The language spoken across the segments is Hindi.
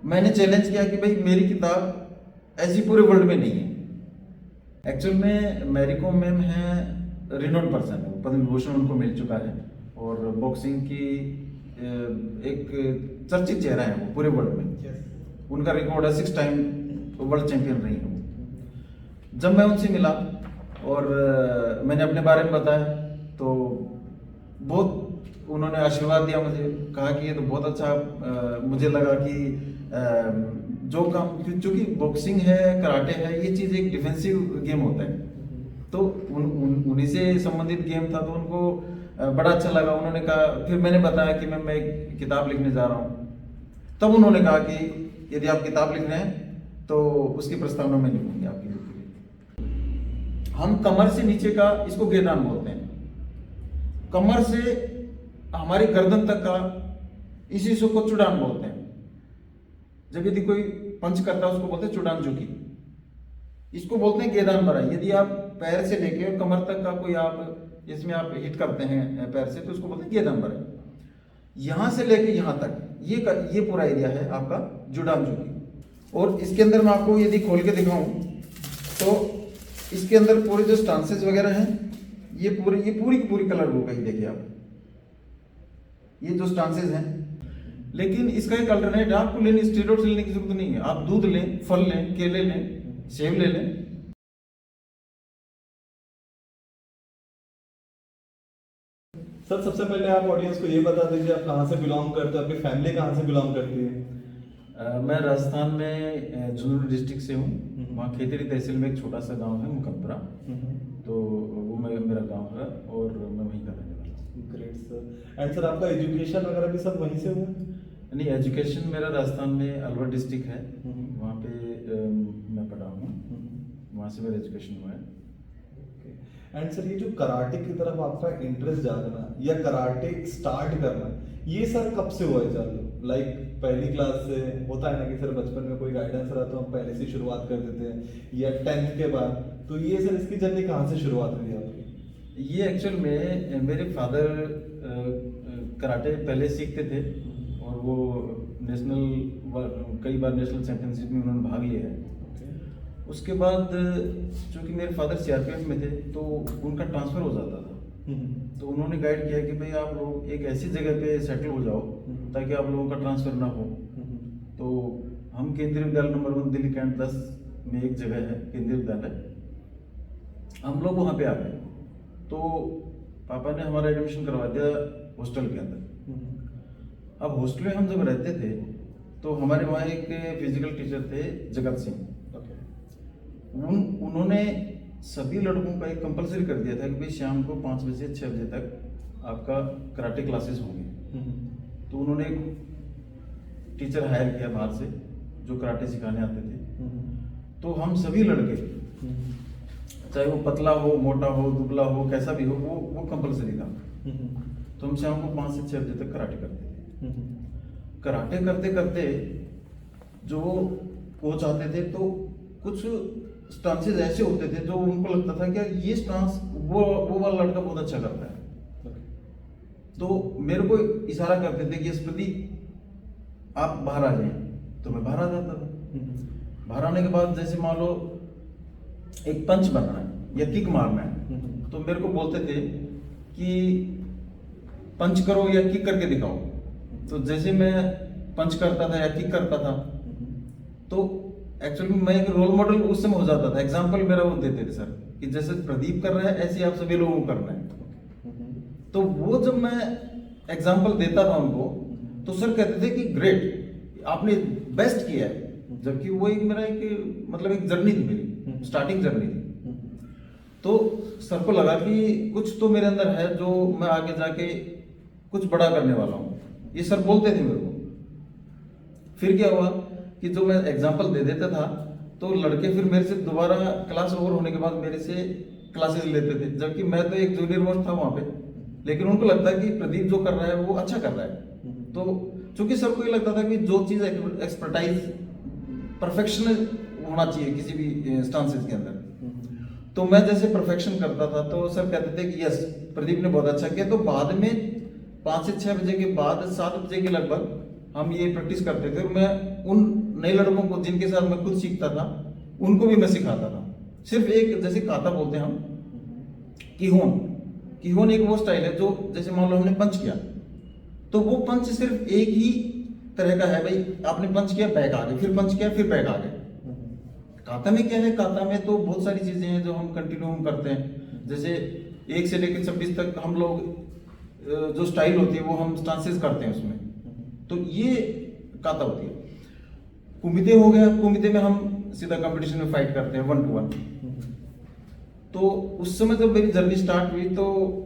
मैंने चैलेंज किया कि भाई मेरी किताब ऐसी पूरे वर्ल्ड में नहीं है। एक्चुअल में मैरी कॉम मैम है रिनोन पर्सन है, पद्म विभूषण उनको मिल चुका है और बॉक्सिंग की एक चर्चित चेहरा है वो पूरे वर्ल्ड में। उनका रिकॉर्ड है 6 टाइम वर्ल्ड चैंपियन रही है वो। जब मैं उनसे मिला और मैंने अपने बारे में बताया तो बहुत उन्होंने आशीर्वाद दिया मुझे, कहा कि ये तो बहुत अच्छा। मुझे लगा कि जो काम, क्योंकि बॉक्सिंग है, कराटे है, ये चीज़ एक डिफेंसिव गेम होता है, तो उन्हीं से संबंधित गेम था, तो उनको बड़ा अच्छा लगा। उन्होंने कहा, फिर मैंने बताया कि मैं एक किताब लिखने जा रहा हूँ। तब उन्होंने कहा कि यदि आप किताब लिख रहे हैं तो उसकी प्रस्तावना मैं लिखूंगी आपके लिए। हम कमर से नीचे का इसको गेदान बोलते हैं, कमर से हमारी गर्दन तक का इसी शो को चुड़ान बोलते हैं। जब यदि कोई पंच करता है उसको बोलते हैं चुड़ान झुकी, इसको बोलते हैं गेदान भरा। यदि आप पैर से लेके कमर तक का कोई आप इसमें आप हिट करते हैं पैर से तो उसको बोलते हैं गेदान भरा। यहां से लेके यहां तक ये पूरा एरिया है आपका जुड़ान झुकी। और इसके अंदर मैं आपको यदि खोल के दिखाऊं तो इसके अंदर पूरे जो स्टांसेस वगैरह हैं ये पूरी की पूरी कलर बुक है। देखिए आप ये जो स्टांसेस हैं, लेकिन इसका एक अल्टरनेट है, आपको लेने स्टेरॉइड लेने की जरूरत नहीं है। आप दूध लें, फल लें, केले लें, सेब ले लें। सर सबसे पहले आप ऑडियंस को ये बता दीजिए आप कहाँ से बिलोंग करते हो, आपकी फैमिली कहाँ से बिलोंग करती है? मैं राजस्थान में झुंझुनू डिस्ट्रिक्ट से हूँ। वहाँ खेतड़ी तहसील में एक छोटा सा गांव है मुकंदरा, तो वो मेरा गांव है और मैं वहीं का रहने वाला हूँ। Great sir. एंड सर आपका एजुकेशन वगैरह भी सब वहीं से हुआ? नहीं, एजुकेशन मेरा राजस्थान में अलवर डिस्ट्रिक्ट है, वहाँ पे मैं पढ़ा हूँ, वहाँ से मेरा एजुकेशन हुआ है। एंड सर ये जो कराटे की तरफ आपका इंटरेस्ट जागना या कराटे स्टार्ट करना, ये सर कब से हुआ है चालू? लाइक पहली क्लास से होता है ना कि सर बचपन में कोई गाइडेंस रहा तो हम पहले से शुरुआत कर देते हैं, या 10th के बाद, तो ये सर इसकी जर्नी कहाँ से शुरुआत हुई आपकी? ये एक्चुअल में मेरे फादर कराटे पहले सीखते थे और वो कई बार नेशनल चैंपियनशिप में उन्होंने भाग लिया है। उसके बाद चूंकि मेरे फादर सीआरपीएफ में थे तो उनका ट्रांसफर हो जाता था, तो उन्होंने गाइड किया कि भाई आप लोग एक ऐसी जगह पे सेटल हो जाओ ताकि आप लोगों का ट्रांसफर ना हो। तो हम केंद्रीय विद्यालय नंबर 1 दिल्ली कैंट 10 में एक जगह है केंद्रीय विद्यालय, हम लोग वहाँ पे आ गए। तो पापा ने हमारा एडमिशन करवा दिया हॉस्टल के अंदर। अब हॉस्टल में हम जब रहते थे तो हमारे वहाँ एक फिजिकल टीचर थे जगत सिंह, उन्होंने सभी लड़कों का एक कंपलसरी कर दिया था कि भाई शाम को 5 बजे 6 बजे तक आपका कराटे क्लासेस होंगे। तो उन्होंने एक टीचर हायर किया बाहर से जो कराटे सिखाने आते थे। तो हम सभी लड़के, चाहे वो पतला हो, मोटा हो, दुबला हो, कैसा भी हो, वो कंपलसरी था। तो हम शाम को 5 से 6 बजे तक कराटे करते थे। कराटे करते करते जो कोच आते थे तो कुछ स्टांसेस ऐसे होते थे जो उनको लगता था कि ये स्टांस वो वाला लड़का बहुत अच्छा करता है। तो मेरे को इशारा करते थे कि प्रदीप आप बाहर आ जाए, तो मैं बाहर आ जाता था। बाहर आने के बाद जैसे मान लो एक पंच बनना है या किक मारना है, तो मेरे को बोलते थे कि पंच करो या किक करके दिखाओ। तो जैसे मैं पंच करता था या किक करता था तो एक्चुअली मैं एक रोल मॉडल उस समय हो जाता था। एग्जाम्पल मेरा वो देते थे सर कि जैसे प्रदीप कर रहा है ऐसे आप सभी लोगों को करना है। तो वो जब मैं एग्जाम्पल देता था उनको तो सर कहते थे कि ग्रेट, आपने बेस्ट किया है। जबकि वो एक मेरा एक मतलब एक जर्नी थी, मेरी स्टार्टिंग जर्नी थी। तो सर को लगा कि कुछ तो मेरे अंदर है जो मैं आगे जाके कुछ बड़ा करने वाला हूँ, ये सर बोलते थे मेरे को। फिर क्या हुआ कि जो मैं एग्जाम्पल दे देता था तो लड़के फिर मेरे से दोबारा क्लास ओवर होने के बाद मेरे से क्लासेस लेते थे, जबकि मैं तो एक जूनियर मोस्ट था वहाँ पे, लेकिन उनको लगता है कि प्रदीप जो कर रहा है वो अच्छा कर रहा है। तो चूंकि सबको ये लगता था कि जो चीज़ एक्सपर्टाइज परफेक्शन होना चाहिए किसी भी स्टांसेस के अंदर, तो मैं जैसे परफेक्शन करता था तो सर कहते थे कि यस प्रदीप ने बहुत अच्छा किया। तो बाद में 5 से 6 बजे के बाद 7 बजे के लगभग हम ये प्रैक्टिस करते थे और मैं उन नए लड़कों को जिनके साथ मैं खुद सीखता था उनको भी मैं सिखाता था। सिर्फ एक जैसे काता बोलते हैं हम, किहोन एक वो स्टाइल है जो जैसे मान लो हमने पंच किया तो वो पंच सिर्फ एक ही तरह का है भाई, आपने पंच किया बैक आ गए, फिर पंच किया फिर बैक आ गए। काता में क्या है, काता में तो बहुत सारी चीजें हैं जो हम कंटिन्यू हम करते हैं, जैसे 1 से लेकर 26 तक हम लोग जो स्टाइल होती है वो हम स्टांसेस करते हैं उसमें, तो ये काता होती है। कुमिते हो गया, कुमिते में हम सीधा कंपटीशन में फाइट करते हैं 1 to 1। तो उस समय जब मेरी जर्नी स्टार्ट हुई तो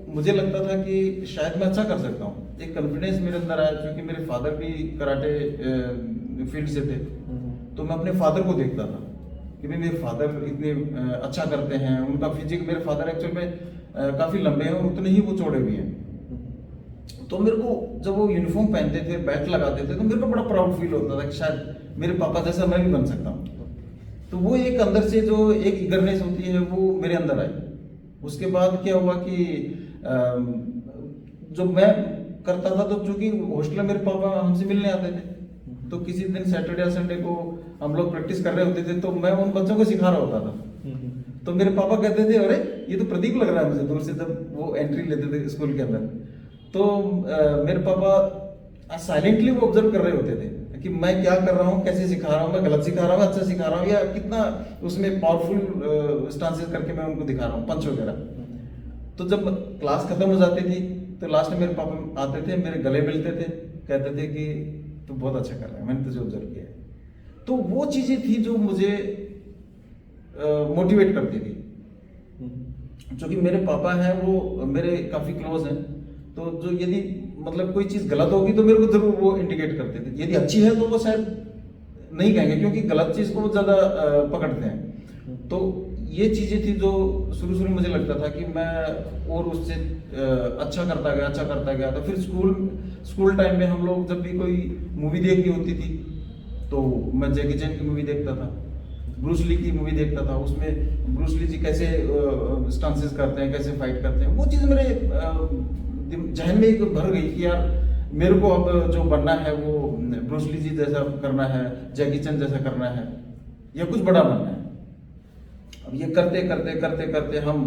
मुझे लगता था कि शायद मैं अच्छा कर सकता हूँ, एक कॉन्फिडेंस मेरे अंदर आया, क्योंकि मेरे फादर भी कराटे फील्ड से थे। तो मैं अपने फादर को देखता था कि भाई मेरे फादर इतने अच्छा करते हैं, उनका फिजिक, मेरे फादर एक्चुअल में काफी लंबे हैं और उतने ही वो चौड़े भी हैं। तो मेरे को जब वो यूनिफॉर्म पहनते थे, बैट लगाते थे, तो मेरे को बड़ा प्राउड फील होता था कि शायद मेरे पापा जैसा मैं भी बन सकता हूँ। तो वो एक अंदर से जो एक ईगरनेस होती है वो मेरे अंदर आई। उसके बाद क्या हुआ कि जो मैं करता था, तो चूंकि हॉस्टल में मेरे पापा हमसे मिलने आते थे, तो किसी दिन सैटरडे या संडे को हम लोग प्रैक्टिस कर रहे होते थे, तो मैं उन बच्चों को सिखा रहा होता था। तो मेरे पापा कहते थे अरे ये तो प्रदीप लग रहा है मुझे, दूर से जब वो एंट्री लेते थे स्कूल के अंदर। तो मेरे पापा साइलेंटली वो ऑब्जर्व कर रहे होते थे कि मैं क्या कर रहा हूँ, कैसे सिखा रहा हूँ, मैं गलत सिखा रहा हूँ, अच्छा सिखा रहा हूँ, या कितना उसमें पावरफुल स्टांसेस करके मैं उनको दिखा रहा हूँ, पंच वगैरह। तो जब क्लास खत्म हो जाती थी तो लास्ट में मेरे पापा आते थे, मेरे गले मिलते थे, कहते थे कि तू बहुत अच्छा कर रहा है, मैंने तुझे ऑब्जर्व किया है। तो वो चीजें थी जो मुझे मोटिवेट करती थी। क्योंकि मेरे पापा हैं वो मेरे काफी क्लोज हैं, तो जो यदि मतलब कोई चीज गलत होगी तो मेरे को जरूर वो इंडिकेट करते थे, यदि अच्छी है तो वो शायद नहीं कहेंगे, क्योंकि गलत चीज को वो ज्यादा पकड़ते हैं। तो ये चीजें थी जो शुरू शुरू मुझे लगता था कि मैं और उससे अच्छा करता गया। तो फिर स्कूल टाइम में हम लोग जब भी कोई मूवी देखनी होती थी तो मैं जैकी चैन की मूवी देखता था, ब्रूस ली की मूवी देखता था। उसमें ब्रूस ली जी कैसे स्टांसेस करते हैं, कैसे फाइट करते हैं, वो चीज़ मेरे जहन में एक भर गई कि यार मेरे को अब जो बनना है वो ब्रूस ली जी जैसा करना है, जैकी चैन जैसा करना है, या कुछ बड़ा बनना है। अब ये करते हम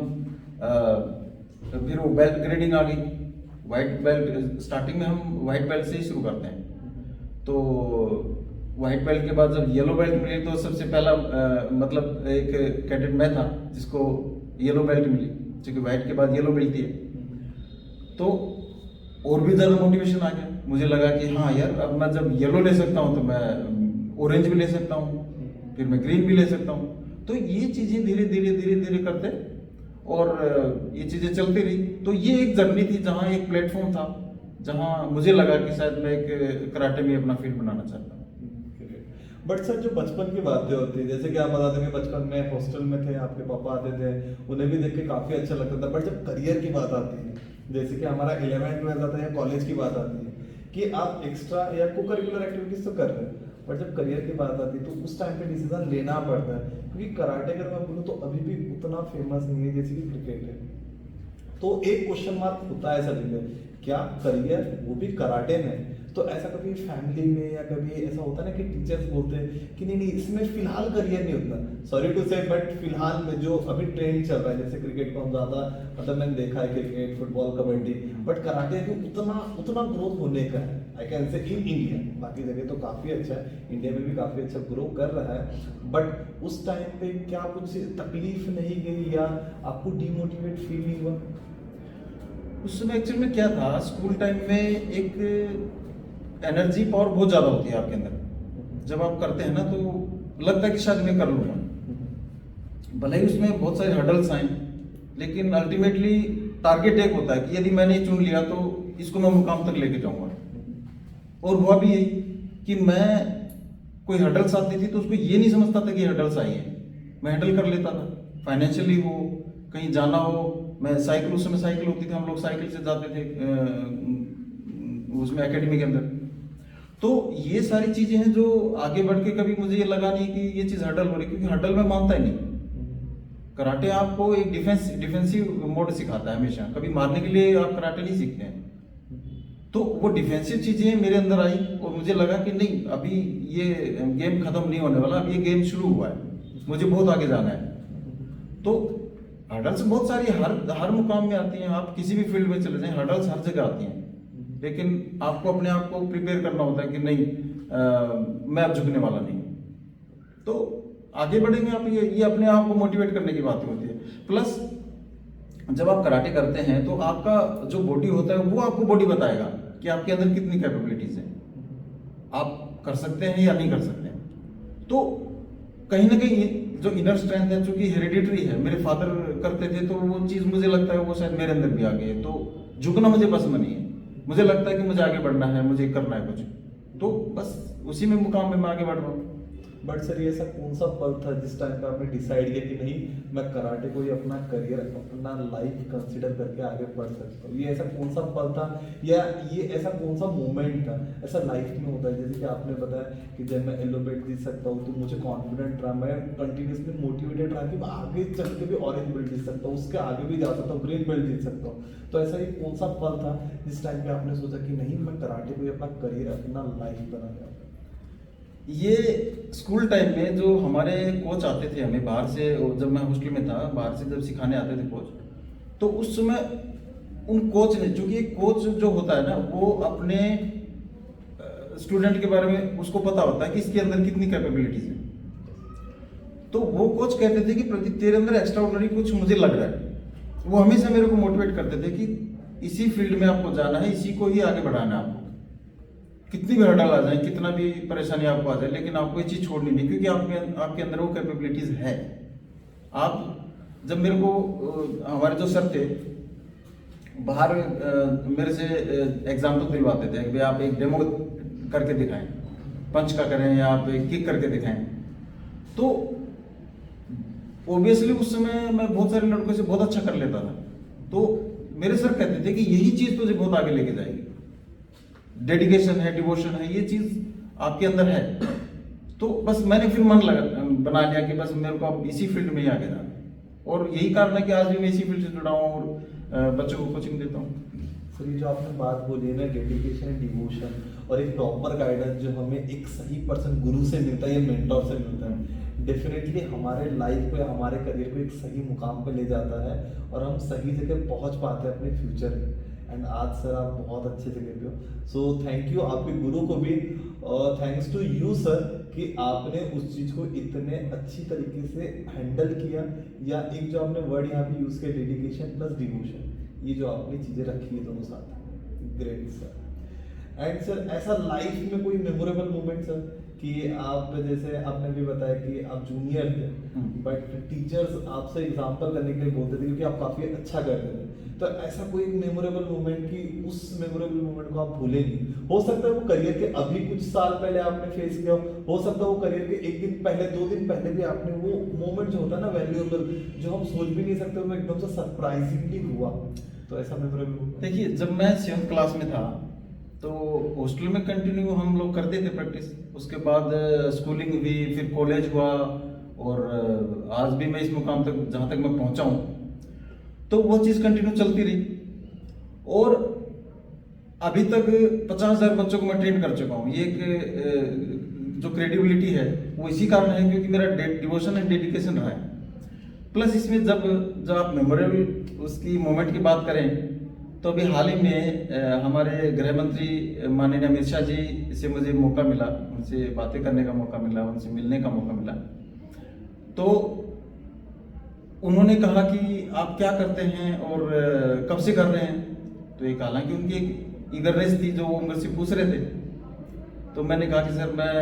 फिर वो बेल्ट ग्रेडिंग आ गई, व्हाइट बेल्ट। स्टार्टिंग में हम व्हाइट बेल्ट से ही शुरू करते हैं। तो व्हाइट बेल्ट के बाद जब येलो बेल्ट मिली तो सबसे पहला मतलब एक कैडेट मैं था जिसको येलो बेल्ट मिली, क्योंकि व्हाइट के बाद येलो मिलती है। तो और भी ज़्यादा मोटिवेशन आ गया, मुझे लगा कि हाँ यार अब मैं जब येलो ले सकता हूँ तो मैं ऑरेंज भी ले सकता हूँ, फिर मैं ग्रीन भी ले सकता हूँ। तो ये चीज़ें धीरे धीरे करते और ये चीज़ें चलती रही। तो ये एक जर्नी थी जहाँ एक प्लेटफॉर्म था जहाँ मुझे लगा कि शायद मैं एक कराटे में अपना फील्ड बनाना चाहता हूँ। बट सर जो बचपन की बातें होती है, जैसे कि आप बता देंगे बचपन में हॉस्टल में थे, आपके पापा आते थे, उन्हें भी देख के काफी अच्छा लगता था। बट जब करियर की बात आती है, जैसे कि हमारा 11th में आता है या कॉलेज की बात आती है कि आप एक्स्ट्रा या को करिकुलर एक्टिविटीज तो कर रहे हैं, बट जब करियर की बात आती है तो उस टाइम पे डिसीजन लेना पड़ता है। क्योंकि कराटे अगर मैं बोलूँ तो अभी भी उतना फेमस नहीं है जैसे कि क्रिकेट है। तो एक क्वेश्चन मार्क होता है सभी में, क्या करियर वो भी कराटे में? तो ऐसा कभी फैमिली में या कभी ऐसा होता है ना कि टीचर्स बोलते हैं कि नहीं इसमें फिलहाल करियर नहीं होता, सॉरी टू से, बट फिलहाल में जो अभी ट्रेंड चल रहा है, जैसे क्रिकेट को हम ज्यादा मतलब मैंने देखा है, cricket, football, kabaddi, but karate भी उतना ग्रोथ होने का है, I can say in India. बाकी जगह तो काफी अच्छा है, इंडिया में भी काफी अच्छा ग्रो कर रहा है। बट उस टाइम पे क्या कुछ तकलीफ नहीं गई या आपको डिमोटिवेट फील नहीं हुआ? उस समय एक्चुअली में क्या था, स्कूल टाइम में एक एनर्जी पावर बहुत ज्यादा होती है आपके अंदर। जब आप करते हैं ना तो लगता है कि शायद मैं कर लूंगा, भले ही उसमें बहुत सारे हर्डल्स आए, लेकिन अल्टीमेटली टारगेट एक होता है कि यदि मैंने चुन लिया तो इसको मैं मुकाम तक लेके जाऊंगा। और हुआ भी यही कि मैं कोई हर्डल्स आती थी तो उसको ये नहीं समझता था कि हर्डल्स आई है, मैं हैंडल कर लेता था। फाइनेंशियली हो, कहीं जाना हो, मैं साइकिल, उस समय साइकिल होती थी, हम लोग साइकिल से जाते थे उसमें एकेडमी के अंदर। तो ये सारी चीजें हैं जो आगे बढ़ के कभी मुझे ये लगा नहीं कि ये चीज हर्डल हो रही, क्योंकि हर्डल में मानता ही नहीं। कराटे आपको एक डिफेंसिव मोड सिखाता है हमेशा, कभी मारने के लिए आप कराटे नहीं सीखते हैं। तो वो डिफेंसिव चीजें मेरे अंदर आई और मुझे लगा कि नहीं, अभी ये गेम खत्म नहीं होने वाला, अभी ये गेम शुरू हुआ है, मुझे बहुत आगे जाना है। तो हर्डल्स बहुत सारी हर मुकाम में आती हैं, आप किसी भी फील्ड में चले जाएं, हर्डल्स हर जगह आती हैं, लेकिन आपको अपने आप को प्रिपेयर करना होता है कि नहीं, मैं अब झुकने वाला नहीं। तो आगे बढ़ेंगे आप, ये अपने आप को मोटिवेट करने की बात होती है। प्लस जब आप कराटे करते हैं तो आपका जो बॉडी होता है वो आपको बॉडी बताएगा कि आपके अंदर कितनी कैपेबिलिटीज हैं, आप कर सकते हैं या नहीं कर सकते हैं। तो कहीं ना कहीं जो इनर स्ट्रेंथ है, चूंकि हेरिडिटरी है, मेरे फादर करते थे तो वो चीज़ मुझे लगता है वो शायद मेरे अंदर भी आ गई है। तो झुकना मुझे पसंद नहीं है, मुझे लगता है कि मुझे आगे बढ़ना है, मुझे करना है कुछ, तो बस उसी में मुकाम में मैं आगे बढ़ रहा हूँ। बट सर ये ऐसा कौन सा पल था जिस टाइम पे आपने डिसाइड किया कि नहीं, मैं कराटे को ही अपना करियर, अपना लाइफ कंसिडर करके आगे बढ़ सकता हूँ? ये ऐसा कौन सा पल था या ये ऐसा कौन सा मोमेंट था? ऐसा लाइफ में होता है, जैसे कि आपने बताया कि जब मैं येलो बेल्ट जीत सकता हूँ तो मुझे कॉन्फिडेंट रहा, मैं कंटिन्यूसली मोटिवेटेड रहा कि मैं आगे चल के भी ऑरेंज बेल्ट जीत सकता हूँ, उसके आगे भी जा सकता हूँ, ग्रीन बेल्ट जीत सकता हूँ। तो ऐसा ही कौन सा पल था जिस टाइम पे आपने सोचा कि नहीं, मैं कराटे को ही अपना करियर, अपना लाइफ बनाऊंगा? ये स्कूल टाइम में जो हमारे कोच आते थे हमें बाहर से, जब मैं हॉस्टल में था, बाहर से जब सिखाने आते थे कोच, तो उस समय उन कोच ने, चूंकि कोच जो होता है ना, वो अपने स्टूडेंट के बारे में उसको पता होता है कि इसके अंदर कितनी कैपेबिलिटीज है। तो वो कोच कहते थे कि प्रदीप तेरे अंदर एक्स्ट्रा ऑर्डिनरी कुछ मुझे लग रहा है। वो हमेशा मेरे को मोटिवेट करते थे कि इसी फील्ड में आपको जाना है, इसी को ही आगे बढ़ाना है आपको, कितनी भी हर्डल आ जाए, कितना भी परेशानी आपको आ जाए, लेकिन आपको ये चीज़ छोड़नी नहीं, क्योंकि आपके अंदर वो कैपेबिलिटीज है। आप जब मेरे को हमारे जो सर थे बाहर मेरे से एग्जाम्पल दिलवाते थे कि भाई आप एक डेमो करके दिखाएं, पंच का करें या आप एक किक करके दिखाएं, तो ओबियसली उस समय मैं बहुत सारे लड़कों से बहुत अच्छा कर लेता था। तो मेरे सर कहते थे कि यही चीज़ तुझे बहुत आगे लेके जाएगी, डेडिकेशन है, डिवोशन है, ये चीज आपके अंदर है। तो बस मैंने फिर मन बना लिया कि बस मेरे को अब इसी फील्ड में ही आगे जाना है, और यही कारण है कि आज भी मैं इसी फील्ड से जुड़ा हूँ और बच्चों को कोचिंग देता हूँ। सर ये जो आपने बात बोली है ना, डेडिकेशन एंड डिवोशन और एक प्रॉपर गाइडेंस जो हमें एक सही पर्सन, गुरु से मिलता है या मेंटोर से मिलता है, डेफिनेटली हमारे लाइफ को या हमारे करियर को एक सही मुकाम पे ले जाता है और हम सही जगह पहुंच पाते हैं अपने फ्यूचर में। एंड आज सर आप बहुत अच्छे जगह पे हो, सो थैंक यू आपके गुरु को भी, और थैंक्स टू यू सर कि आपने उस चीज़ को इतने अच्छी तरीके से हैंडल किया, या एक जो आपने वर्ड यहाँ पे यूज़ किया, डेडिकेशन प्लस डिवोशन, ये जो आपने चीज़ें रखी है दोनों साथ, ग्रेट सर। एंड सर ऐसा लाइफ में कोई मेमोरेबल मोमेंट सर कि आप, जैसे आपने भी बताया कि आप जूनियर थे बट टीचर्स आपसे एग्जांपल करने के लिए बोलते थे क्योंकि आप काफ़ी अच्छा करते थे, तो ऐसा कोई मेमोरेबल मोमेंट कि उस मेमोरेबल मोमेंट को आप भूले नहीं? हो सकता है वो करियर के अभी कुछ साल पहले आपने फेस किया हो सकता है वो करियर के एक दिन पहले, 2 दिन पहले भी आपने वो मोमेंट जो होता है ना वैल्यूएबल, जो हम सोच भी नहीं सकते, वो एकदम से सरप्राइजिंगली हुआ, तो ऐसा मेमोरेबल? देखिए, जब मैं 7th क्लास में था तो हॉस्टल में कंटिन्यू हम लोग करते थे प्रैक्टिस, उसके बाद स्कूलिंग हुई, फिर कॉलेज हुआ, और आज भी मैं इस मुकाम तक जहाँ तक मैं पहुँचा हूँ, तो वो चीज़ कंटिन्यू चलती रही। और अभी तक 50,000 बच्चों को मैं ट्रेन कर चुका हूँ। ये एक जो क्रेडिबिलिटी है वो इसी कारण है क्योंकि मेरा डिवोशन एंड डेडिकेशन रहा है। प्लस इसमें जब आप मेमोरेबल उसकी मोमेंट की बात करें तो अभी हाल ही में हमारे गृह मंत्री माननीय अमित शाह जी से मुझे मौका मिला, उनसे बातें करने का मौका मिला, उनसे मिलने का मौका मिला। तो उन्होंने कहा कि आप क्या करते हैं और कब से कर रहे हैं, तो एक हालांकि उनकी एक ईगरनेस थी जो वो मेरे से पूछ रहे थे, तो मैंने कहा कि सर मैं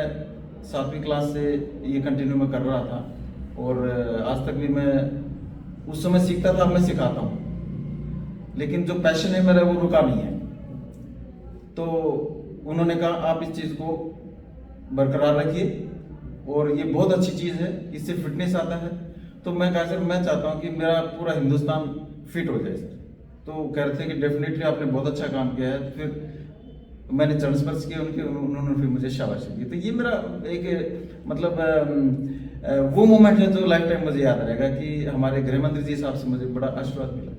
7वीं क्लास से ये कंटिन्यू में कर रहा था और आज तक भी मैं उस समय सीखता था, अब मैं सिखाता हूँ, लेकिन जो पैशन है मेरा वो रुका नहीं है। तो उन्होंने कहा आप इस चीज़ को बरकरार रखिए और ये बहुत अच्छी चीज़ है, इससे फिटनेस आता है। तो मैं कहा सर मैं चाहता हूँ कि मेरा पूरा हिंदुस्तान फिट हो जाए सर। तो कह रहे थे कि डेफिनेटली आपने बहुत अच्छा काम किया है। तो फिर मैंने चरण स्पर्श किया उनके, उन्होंने फिर मुझे शाबाशी दी। तो ये मेरा एक मतलब वो मोमेंट है जो लाइफ टाइम मुझे याद रहेगा कि हमारे गृह मंत्री जी साहब से मुझे बड़ा आशीर्वाद मिला।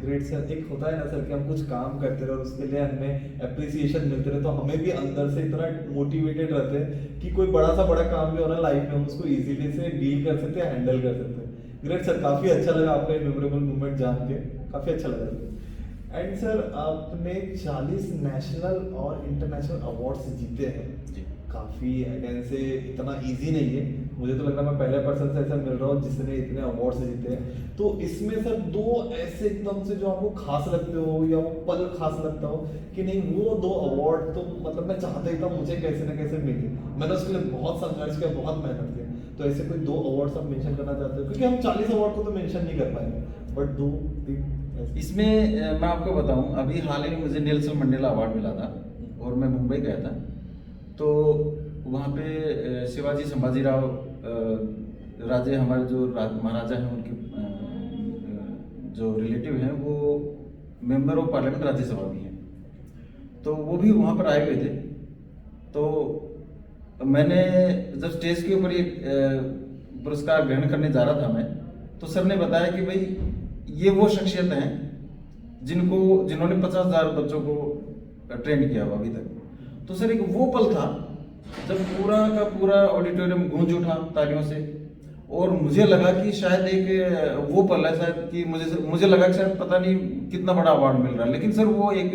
Great sir. एक होता है ना सर कि हम कुछ काम करते रहे और उसके लिए हमें अप्रिसिएशन मिलते रहे, तो हमें भी अंदर से इतना मोटिवेटेड रहते हैं कि कोई बड़ा सा बड़ा काम भी हो ना लाइफ में हम उसको इजीली से डील कर सकते हैं, हैंडल कर सकते हैं। ग्रेट सर, काफी अच्छा लगा आपका मेमोरेबल मोमेंट जान के, काफी अच्छा लगा। एंड सर आपने 40 नेशनल और इंटरनेशनल अवार्ड्स जीते हैं, जी। काफी अगेन से इतना इजी नहीं है, मुझे तो लग रहा है मैं पहले पर्सन से ऐसा मिल रहा हूँ जिसने इतने अवार्ड्स जीते हैं। तो इसमें सर दो ऐसे एकदम से जो आपको खास लगते हो या वो पल खास लगता हो कि नहीं वो दो अवार्ड तो मतलब मैं चाहता ही था मुझे कैसे ना कैसे मिले, मैंने उसके लिए बहुत संघर्ष किया, बहुत मेहनत की, तो ऐसे कोई दो अवार्ड्स आप मेंशन करना चाहते हो? क्योंकि हम 40 अवार्ड को तो मेंशन नहीं कर पाएंगे, बट दो तीन ऐसे। इसमें मैं आपको बताऊं, अभी हाल ही में मुझे नेल्सन मंडेला अवार्ड मिला था और मैं मुंबई गया था। तो वहाँ पे शिवाजी संभाजीराव राजे, हमारे जो महाराजा हैं उनके जो रिलेटिव हैं वो मेंबर ऑफ पार्लियामेंट राज्यसभा भी हैं, तो वो भी वहाँ पर आए हुए थे। तो मैंने जब स्टेज के ऊपर ये पुरस्कार ग्रहण करने जा रहा था मैं, तो सर ने बताया कि भाई ये वो शख्सियत हैं जिन्होंने 50,000 बच्चों को ट्रेन किया हुआ अभी तक। तो सर एक वो पल था जब पूरा का पूरा ऑडिटोरियम गूंज उठा तालियों से, और मुझे लगा कि शायद एक वो पल है शायद कि मुझे लगा कि शायद पता नहीं कितना बड़ा अवार्ड मिल रहा है, लेकिन सर वो एक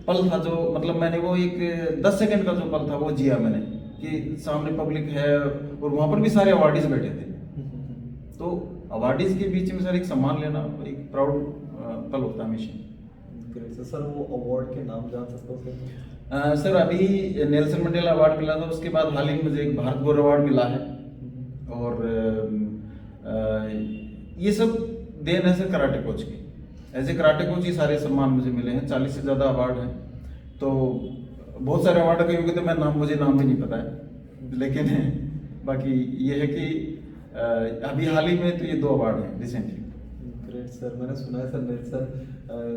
पल था जो मतलब मैंने वो एक 10 सेकंड का जो पल था वो जिया मैंने, कि सामने पब्लिक है और वहां पर भी सारे अवार्डीज बैठे थे। तो अवार्डीज के बीच में सर एक सम्मान लेना एक प्राउड पल होता है हमेशा। सर वो अवार्ड के नाम जान सकते हो सर? सर अभी नेल्सन मंडेला अवार्ड मिला था, उसके बाद हाल ही में मुझे एक भारत गौरव अवार्ड मिला है, और ये सब देन है सर कराटे कोच की। एज ए कराटे कोच ये सारे सम्मान मुझे मिले हैं, 40 से ज़्यादा अवार्ड हैं। तो बहुत सारे अवार्ड के क्योंकि तो मुझे नाम भी नहीं पता है, लेकिन बाकी ये है कि अभी हाल ही में तो ये 2 अवार्ड हैं रिसेंटली। ग्रेट सर, मैंने सुना है सर नेल्सन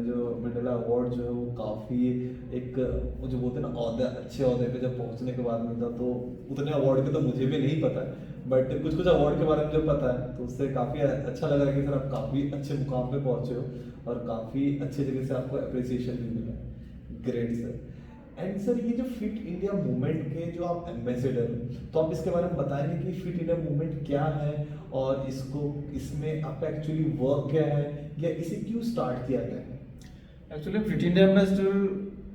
जो मंडेला अवार्ड जो है वो काफ़ी एक जो बोलते हैं ना अच्छे औहदे पे जब पहुंचने के बाद मिलता, तो उतने अवार्ड के तो मुझे भी नहीं पता, बट कुछ कुछ अवार्ड के बारे में जो पता है तो उससे काफ़ी अच्छा लगा कि सर आप काफ़ी अच्छे मुकाम पे पहुंचे हो और काफ़ी अच्छे जगह से आपको अप्रिसिएशन भी मिला। Great sir. एंड सर ये जो फिट इंडिया मूवमेंट के जो आप एम्बेसडर हो, तो आप इसके बारे में बताएंगे कि फिट इंडिया मूवमेंट क्या है और इसमें आपका एक्चुअली वर्क क्या है या इसे क्यों स्टार्ट किया गया है? एक्चुअली फिट इंडिया एम्बेसडर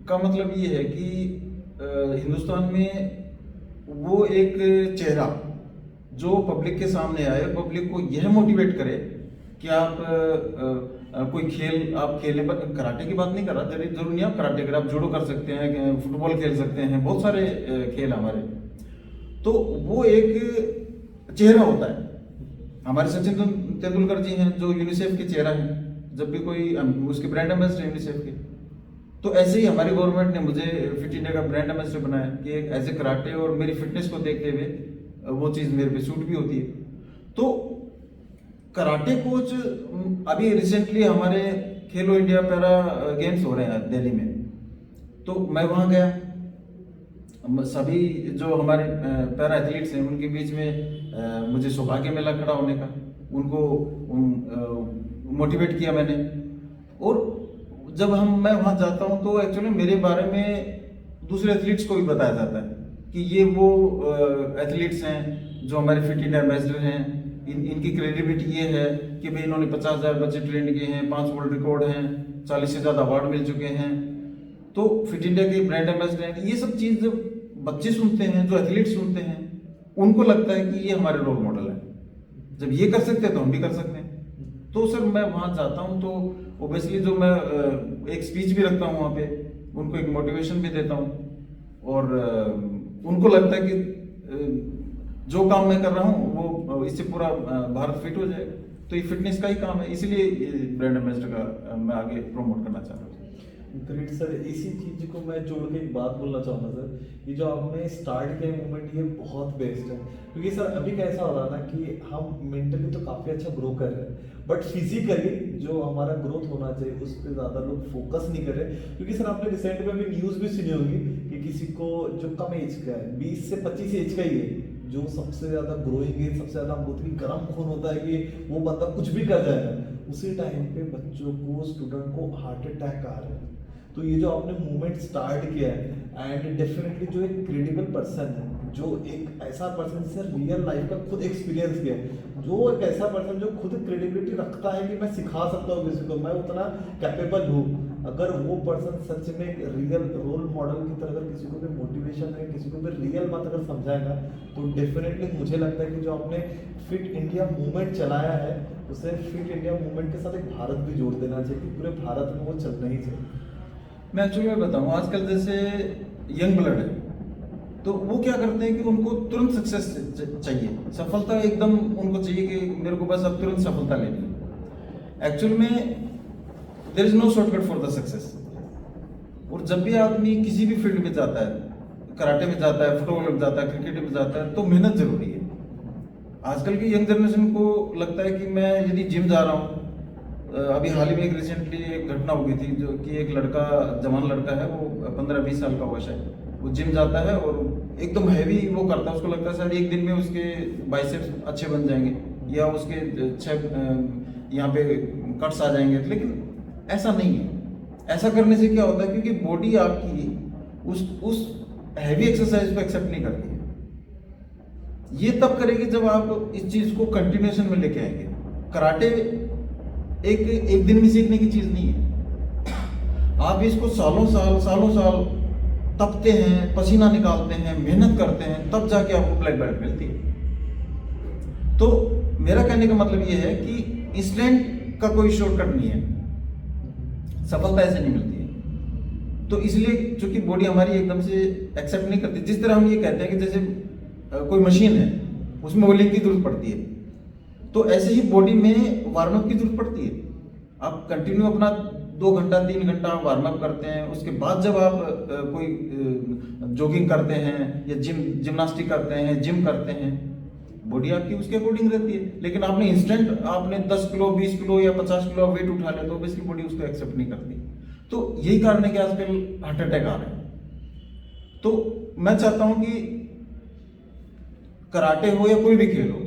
का मतलब ये है कि हिंदुस्तान में वो एक चेहरा जो पब्लिक के सामने आए, पब्लिक को यह मोटिवेट करे कि आप कोई खेल आप खेलें, पर कराटे की बात नहीं कर रहा, जरूर नहीं आप कराटे करें, आप जुडो कर सकते हैं, फुटबॉल खेल सकते हैं, बहुत सारे खेल हमारे। तो वो एक चेहरा होता है। हमारे सचिन तेंदुलकर जी हैं जो यूनिसेफ के चेहरा हैं, जब भी कोई उसके ब्रांड एम्बेसडर यूनिसेफ के। तो ऐसे ही हमारी गवर्नमेंट ने मुझे फिट इंडिया का ब्रांड एम्बेसडर बनाया कि एज ए कराटे और मेरी फिटनेस को देखते हुए वो चीज़ मेरे पे सूट भी होती है। तो कराटे कोच अभी रिसेंटली हमारे खेलो इंडिया पैरा गेम्स हो रहे हैं दिल्ली में, तो मैं वहाँ गया। सभी जो हमारे पैरा एथलीट्स हैं उनके बीच में मुझे सौभाग्य मिला खड़ा होने का, उनको मोटिवेट किया मैंने। और जब मैं वहाँ जाता हूँ तो एक्चुअली मेरे बारे में दूसरे एथलीट्स को भी बताया जाता है कि ये वो एथलीट्स हैं जो हमारे फिट इंडिया एम्बेसडर हैं। इनकी क्रेडिबिलिटी ये है कि भाई इन्होंने 50,000 बच्चे ट्रेन किए हैं, 5 वर्ल्ड रिकॉर्ड हैं, 40 से ज़्यादा अवार्ड मिल चुके हैं। तो फिट इंडिया के ब्रांड एम्बेसडर हैं। ये सब चीज़ जब बच्चे सुनते हैं, जो एथलीट सुनते हैं, उनको लगता है कि ये हमारे रोल मॉडल है, जब ये कर सकते हैं तो हम भी कर सकते हैं। तो सर मैं वहाँ जाता हूँ तो ओबियसली जो मैं एक स्पीच भी रखता हूँ वहाँ पे, उनको एक मोटिवेशन भी देता हूँ, और उनको लगता है कि जो काम मैं कर रहा हूँ वो इससे पूरा भारत फिट हो जाएगा। तो ये फिटनेस का ही काम है, इसलिए ब्रांड एम्बेसडर का मैं आगे प्रमोट करना चाह रहा हूँ। ग्रेट सर, इसी चीज को मैं जोड़ के एक बात बोलना चाहूँगा सर, ये जो आपने स्टार्ट किया मूवमेंट ये बहुत बेस्ट है। क्योंकि सर अभी कैसा हो रहा ना कि हम मेंटली तो काफ़ी अच्छा ग्रो कर रहे हैं, बट फिजिकली जो हमारा ग्रोथ होना चाहिए उस पर ज़्यादा लोग फोकस नहीं कर रहे। क्योंकि सर आपने रिसेंट में भी न्यूज़ भी सुनी होगी कि किसी को जो कम एज का है 20 से 25 एज का ही है, जो सबसे ज्यादा ग्रोइंग एज, सबसे ज्यादा बहुत ही गर्म खून होता है कि वो बंदा कुछ भी कर जाएगा, उसी टाइम पे बच्चों को, स्टूडेंट को हार्ट अटैक आ रहे हैं। तो ये जो आपने मूवमेंट स्टार्ट किया है, एंड डेफिनेटली जो एक क्रेडिबल पर्सन है, जो एक ऐसा पर्सन जिसने रियल लाइफ का खुद एक्सपीरियंस किया है, जो एक ऐसा पर्सन जो खुद क्रेडिबिलिटी रखता है कि मैं सिखा सकता हूँ किसी को, मैं उतना कैपेबल हूँ, अगर वो पर्सन सच में एक रियल रोल मॉडल की तरह अगर किसी को भी मोटिवेशन है, किसी को भी रियल बात अगर समझाएगा, तो डेफिनेटली मुझे लगता है कि जो आपने फिट इंडिया मूवमेंट चलाया है, उसे फिट इंडिया मूवमेंट के साथ एक भारत भी जोड़ देना चाहिए कि पूरे भारत में वो चलना ही चाहिए। मैं एक्चुअली बताऊँ, आजकल जैसे यंग ब्लड है, तो वो क्या करते हैं कि उनको तुरंत सक्सेस चाहिए, सफलता एकदम उनको चाहिए कि मेरे को बस अब तुरंत सफलता लेनी है। एक्चुअल में there is no shortcut for the success. और जब भी आदमी किसी भी फील्ड में जाता है, कराटे में जाता है, फुटबॉल में जाता है, क्रिकेट में जाता है, तो मेहनत जरूरी है। आजकल की यंग जनरेशन को लगता है कि मैं यदि जिम जा रहा हूँ, अभी हाल ही में एक रिसेंटली एक घटना हो गई थी, जो कि एक लड़का, जवान लड़का है, वो 15-20 साल का हुआ शायद, वो जिम जाता है और एकदम हैवी वो करता है, उसको लगता है शायद एक दिन में उसके बाइसेप्स अच्छे बन जाएंगे या उसके 6 यहाँ पे कट्स आ जाएंगे, लेकिन ऐसा नहीं है। ऐसा करने से क्या होता है, क्योंकि बॉडी आपकी उस हैवी एक्सरसाइज को एक्सेप्ट नहीं करती है। ये तब करेगी जब आप इस चीज को कंटिन्यूएशन में लेके आएंगे। कराटे एक दिन में सीखने की चीज नहीं है, आप इसको सालों साल तपते हैं, पसीना निकालते हैं, मेहनत करते हैं, तब जाके आपको ब्लैक बेल्ट मिलती है। तो मेरा कहने का मतलब ये है कि इंस्टेंट का कोई शॉर्टकट नहीं है, सफलता ऐसे नहीं मिलती है। तो इसलिए चूंकि बॉडी हमारी एकदम से एक्सेप्ट नहीं करती, जिस तरह हम ये कहते हैं कि जैसे कोई मशीन है, उसमें ऑयलिंग की जरूरत पड़ती है, तो ऐसे ही बॉडी में वार्म अप की जरूरत पड़ती है। आप कंटिन्यू अपना 2 घंटा 3 घंटा वार्म अप करते हैं, उसके बाद जब आप कोई जॉगिंग करते हैं या जिम्नास्टिक करते हैं, जिम करते हैं, बॉडी आपकी उसके अकॉर्डिंग रहती है। लेकिन आपने इंस्टेंट आपने 10 किलो 20 किलो या 50 किलो वेट उठा लिया, तो ऑब्वियसली बॉडी उसको एक्सेप्ट नहीं करती। तो यही कारण है कि आजकल हार्ट अटैक आ रहे हैं। तो मैं चाहता हूं कि कराटे हो या कोई भी खेल हो,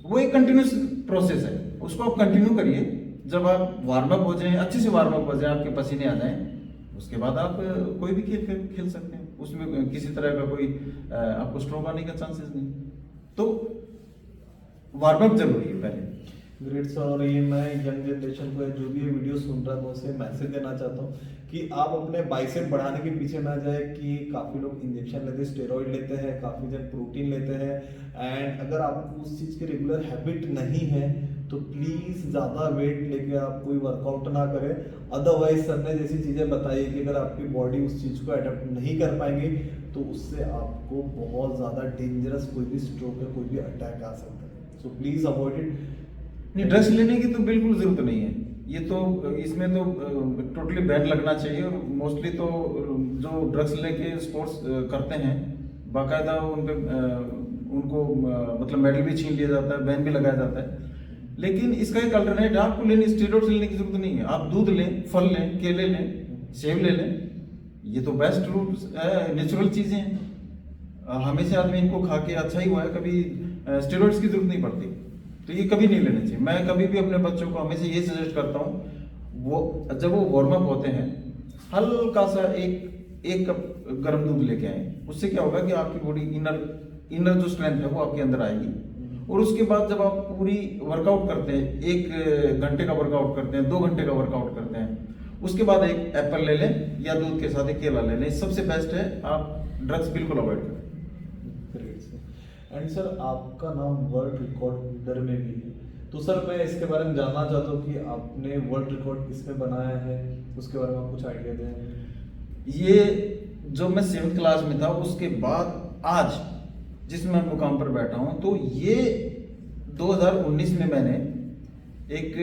वो एक कंटिन्यूस प्रोसेस है, उसको आप कंटिन्यू करिए। जब आप वार्म अप हो जाएं, अच्छे से वार्म अप हो जाए, आपके पसीने आ जाएं, उसके बाद आप कोई भी खेल सकते हैं। उसमें किसी तरह का कोई आपको स्ट्रोक आने का चांसेस नहीं। तो वार्म अप जरूरी है पहले। Great sir. और ये मैं यंग जनरेशन को, जो भी ये वीडियो सुन रहा है, मैं उसे मैसेज देना चाहता हूँ कि आप अपने बाइसेप बढ़ाने के पीछे ना जाए। कि काफ़ी लोग इंजेक्शन लेते हैं, स्टेरॉइड लेते हैं, काफ़ी जन प्रोटीन लेते हैं, एंड अगर आपको उस चीज़ की रेगुलर हैबिट नहीं है तो प्लीज़ ज़्यादा वेट लेके आप कोई वर्कआउट ना करें। अदरवाइज सर ने जैसी चीज़ें बताई कि अगर आपकी बॉडी उस चीज़ को अडेप्ट नहीं कर पाएंगी तो उससे आपको बहुत ज़्यादा डेंजरस कोई भी स्ट्रोक या कोई भी अटैक आ सकता है। So please avoid it. नहीं, ड्रग्स लेने की तो बिल्कुल जरूरत नहीं है। ये तो इसमें तो टोटली बैन लगना चाहिए। और मोस्टली तो जो ड्रग्स लेके स्पोर्ट्स करते हैं, बाकायदा उनको मतलब मेडल भी छीन लिया जाता है, बैन भी लगाया जाता है। लेकिन इसका एक अल्टरनेट है, आपको लेने स्टेरॉइड्स लेने की जरूरत नहीं है। आप दूध लें, फल लें, केले लें, सेब ले लें, ये तो बेस्ट रूट है, नेचुरल चीजें हैं। हमेशा आदमी इनको खा के अच्छा ही हुआ है, कभी स्टेरॉइड्स की जरूरत नहीं पड़ती। तो ये कभी नहीं लेने चाहिए। मैं कभी भी अपने बच्चों को हमेशा ये सजेस्ट करता हूँ, वो जब वो वार्म अप होते हैं, हल्का सा एक कप गर्म दूध लेके आए। उससे क्या होगा कि आपकी बॉडी इनर जो स्ट्रेंथ है वो आपके अंदर आएगी। और उसके बाद जब आप पूरी वर्कआउट करते हैं, 1 घंटे का वर्कआउट करते हैं, 2 घंटे का वर्कआउट करते हैं, उसके बाद एक एप्पल ले लें या दूध के साथ एक केला ले लें। सबसे बेस्ट है, आप ड्रग्स बिल्कुल अवॉइड करें। एंड सर, आपका नाम वर्ल्ड रिकॉर्ड होल्डर में भी है, तो सर मैं इसके बारे में जानना चाहता हूँ कि आपने वर्ल्ड रिकॉर्ड किसमें बनाया है, उसके बारे में आप कुछ आइडिया दें। ये जो मैं 7th क्लास में था, उसके बाद आज जिस मैं मुकाम पर बैठा हूँ, तो ये 2019 में मैंने एक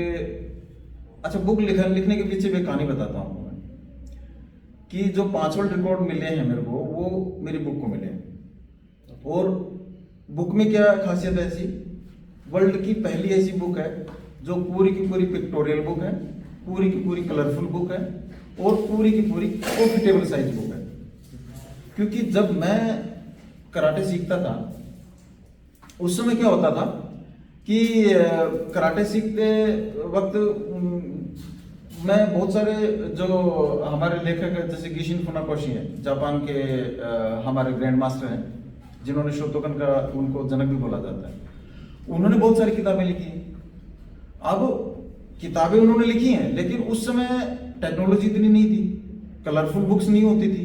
अच्छा बुक लिखने के पीछे भी कहानी बताता हूँ मैं, कि जो 5 वर्ल्ड रिकॉर्ड मिले हैं मेरे को, वो मेरी बुक को मिले। और बुक में क्या खासियत है ऐसी, वर्ल्ड की पहली ऐसी बुक है जो पूरी की पूरी पिक्टोरियल बुक है, पूरी की पूरी कलरफुल बुक है, और पूरी की पूरी प्रॉफिटेबल साइज बुक है। क्योंकि जब मैं कराटे सीखता था, उस समय क्या होता था कि कराटे सीखते वक्त मैं बहुत सारे जो हमारे लेखक हैं जैसे गिशिन फुनाकोशी हैं, जापान के हमारे ग्रैंड मास्टर हैं, जिन्होंने शोतोकन का उनको जनक भी बोला जाता है, उन्होंने बहुत सारी किताबें लिखी हैं। अब किताबें उन्होंने लिखी हैं, लेकिन उस समय टेक्नोलॉजी इतनी नहीं थी, कलरफुल बुक्स नहीं होती थी,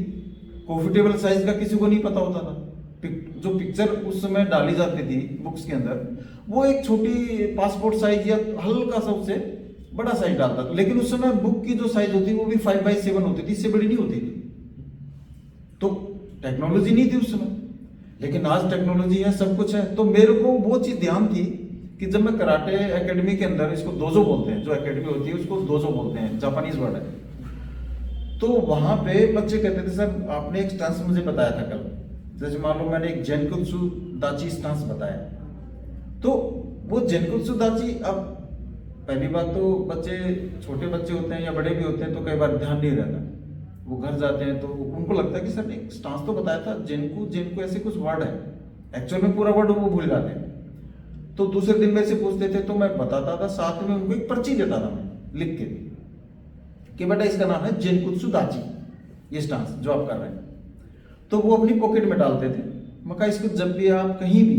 कॉफी टेबल साइज का किसी को नहीं पता होता था। जो पिक्चर उस समय डाली जाती थी बुक्स के अंदर, वो एक छोटी पासपोर्ट साइज या हल्का सा उससे बड़ा साइज डालता था, लेकिन उस समय बुक की जो साइज होती वो भी 5x7 होती थी, इससे बड़ी नहीं होती थी। तो टेक्नोलॉजी नहीं थी उस समय, लेकिन आज टेक्नोलॉजी है, सब कुछ है। तो मेरे को वो चीज ध्यान थी कि जब मैं कराटे एकेडमी के अंदर, इसको दोजो बोलते हैं, जो एकेडमी होती है उसको दोजो बोलते हैं, जापानीज वर्ड है। तो वहां पे बच्चे कहते थे सर आपने एक स्टांस मुझे बताया था कल, जैसे मान लो मैंने एक जेनकुत्सु दाची स्टांस बताया, तो वो जेनकुत्सु दाची, अब पहली बात तो बच्चे, छोटे बच्चे होते हैं या बड़े भी होते हैं, तो कई बार ध्यान नहीं रहता, वो घर जाते हैं तो उनको लगता है कि सर ने एक स्टांस तो बताया था, जेनको ऐसे कुछ वर्ड है, एक्चुअल में पूरा वर्ड वो भूल जाते हैं। तो दूसरे दिन मेरे से पूछते थे तो मैं बताता था, साथ में उनको एक पर्ची देता था मैं लिख के कि बेटा इसका नाम है जेनकुत्सु दाची, ये स्टांस जो आप कर रहे हैं। तो वो अपनी पॉकेट में डालते थे। मैं कहा इसको जब भी आप कहीं भी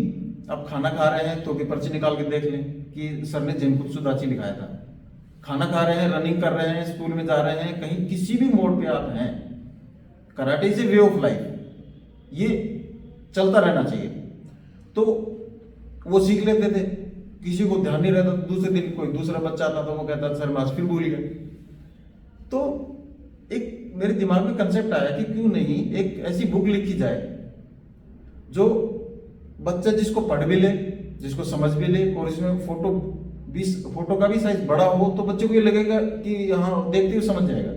आप खाना खा रहे हैं तो भी पर्ची निकाल के देख लें कि सर ने जेनकुत्सु दाची लिखाया था। खाना खा रहे हैं, रनिंग कर रहे हैं, स्कूल में जा रहे हैं, कहीं किसी भी मोड पे आप हैं, karate is a way of life, ये चलता रहना चाहिए। तो वो सीख लेते थे, किसी को ध्यान नहीं रहता। दूसरे दिन कोई दूसरा बच्चा आता था, वो कहता था सर मैं आज फिर भूल गया। तो एक मेरे दिमाग में कंसेप्ट आया कि क्यों नहीं एक ऐसी बुक लिखी जाए जो बच्चा जिसको पढ़ भी ले, जिसको समझ भी ले, और इसमें फोटो का भी साइज बड़ा हो, तो बच्चे को ये लगेगा कि हाँ देखते हुए समझ जाएगा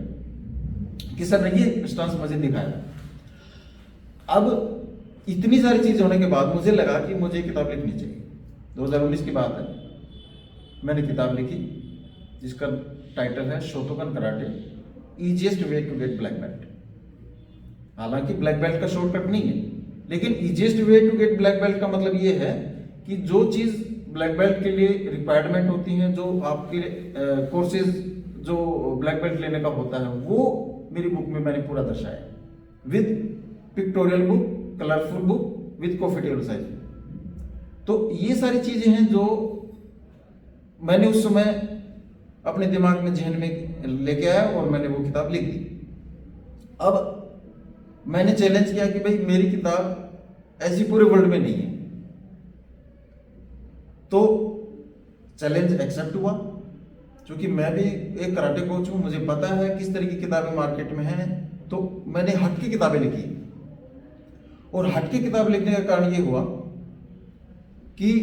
कि सर ने ये स्टांस मुझे दिखाया। अब इतनी सारी चीज होने के बाद मुझे लगा कि मुझे किताब लिखनी चाहिए। 2019 की बात है, मैंने किताब लिखी जिसका टाइटल है Shotokan karate easiest way to get black belt. हालांकि ब्लैक बेल्ट का शॉर्टकट नहीं है, लेकिन easiest way to get black belt का मतलब ये है कि जो चीज ब्लैक बेल्ट के लिए रिक्वायरमेंट होती है, जो आपके कोर्सेज जो ब्लैक बेल्ट लेने का होता है, वो मेरी बुक में मैंने पूरा दर्शाया, with pictorial book, colourful book, with coffee table size. तो ये सारी चीजें हैं जो मैंने उस समय अपने दिमाग में, जहन में लेके आया और मैंने वो किताब लिख दी। अब मैंने चैलेंज किया कि भाई मेरी किताब ऐसी पूरे वर्ल्ड में नहीं है, तो चैलेंज एक्सेप्ट हुआ। क्योंकि मैं भी एक कराटे कोच हूं, मुझे पता है किस तरह की किताबें मार्केट में हैं, तो मैंने हट की किताबें लिखी। और हट की किताब लिखने का कारण ये हुआ कि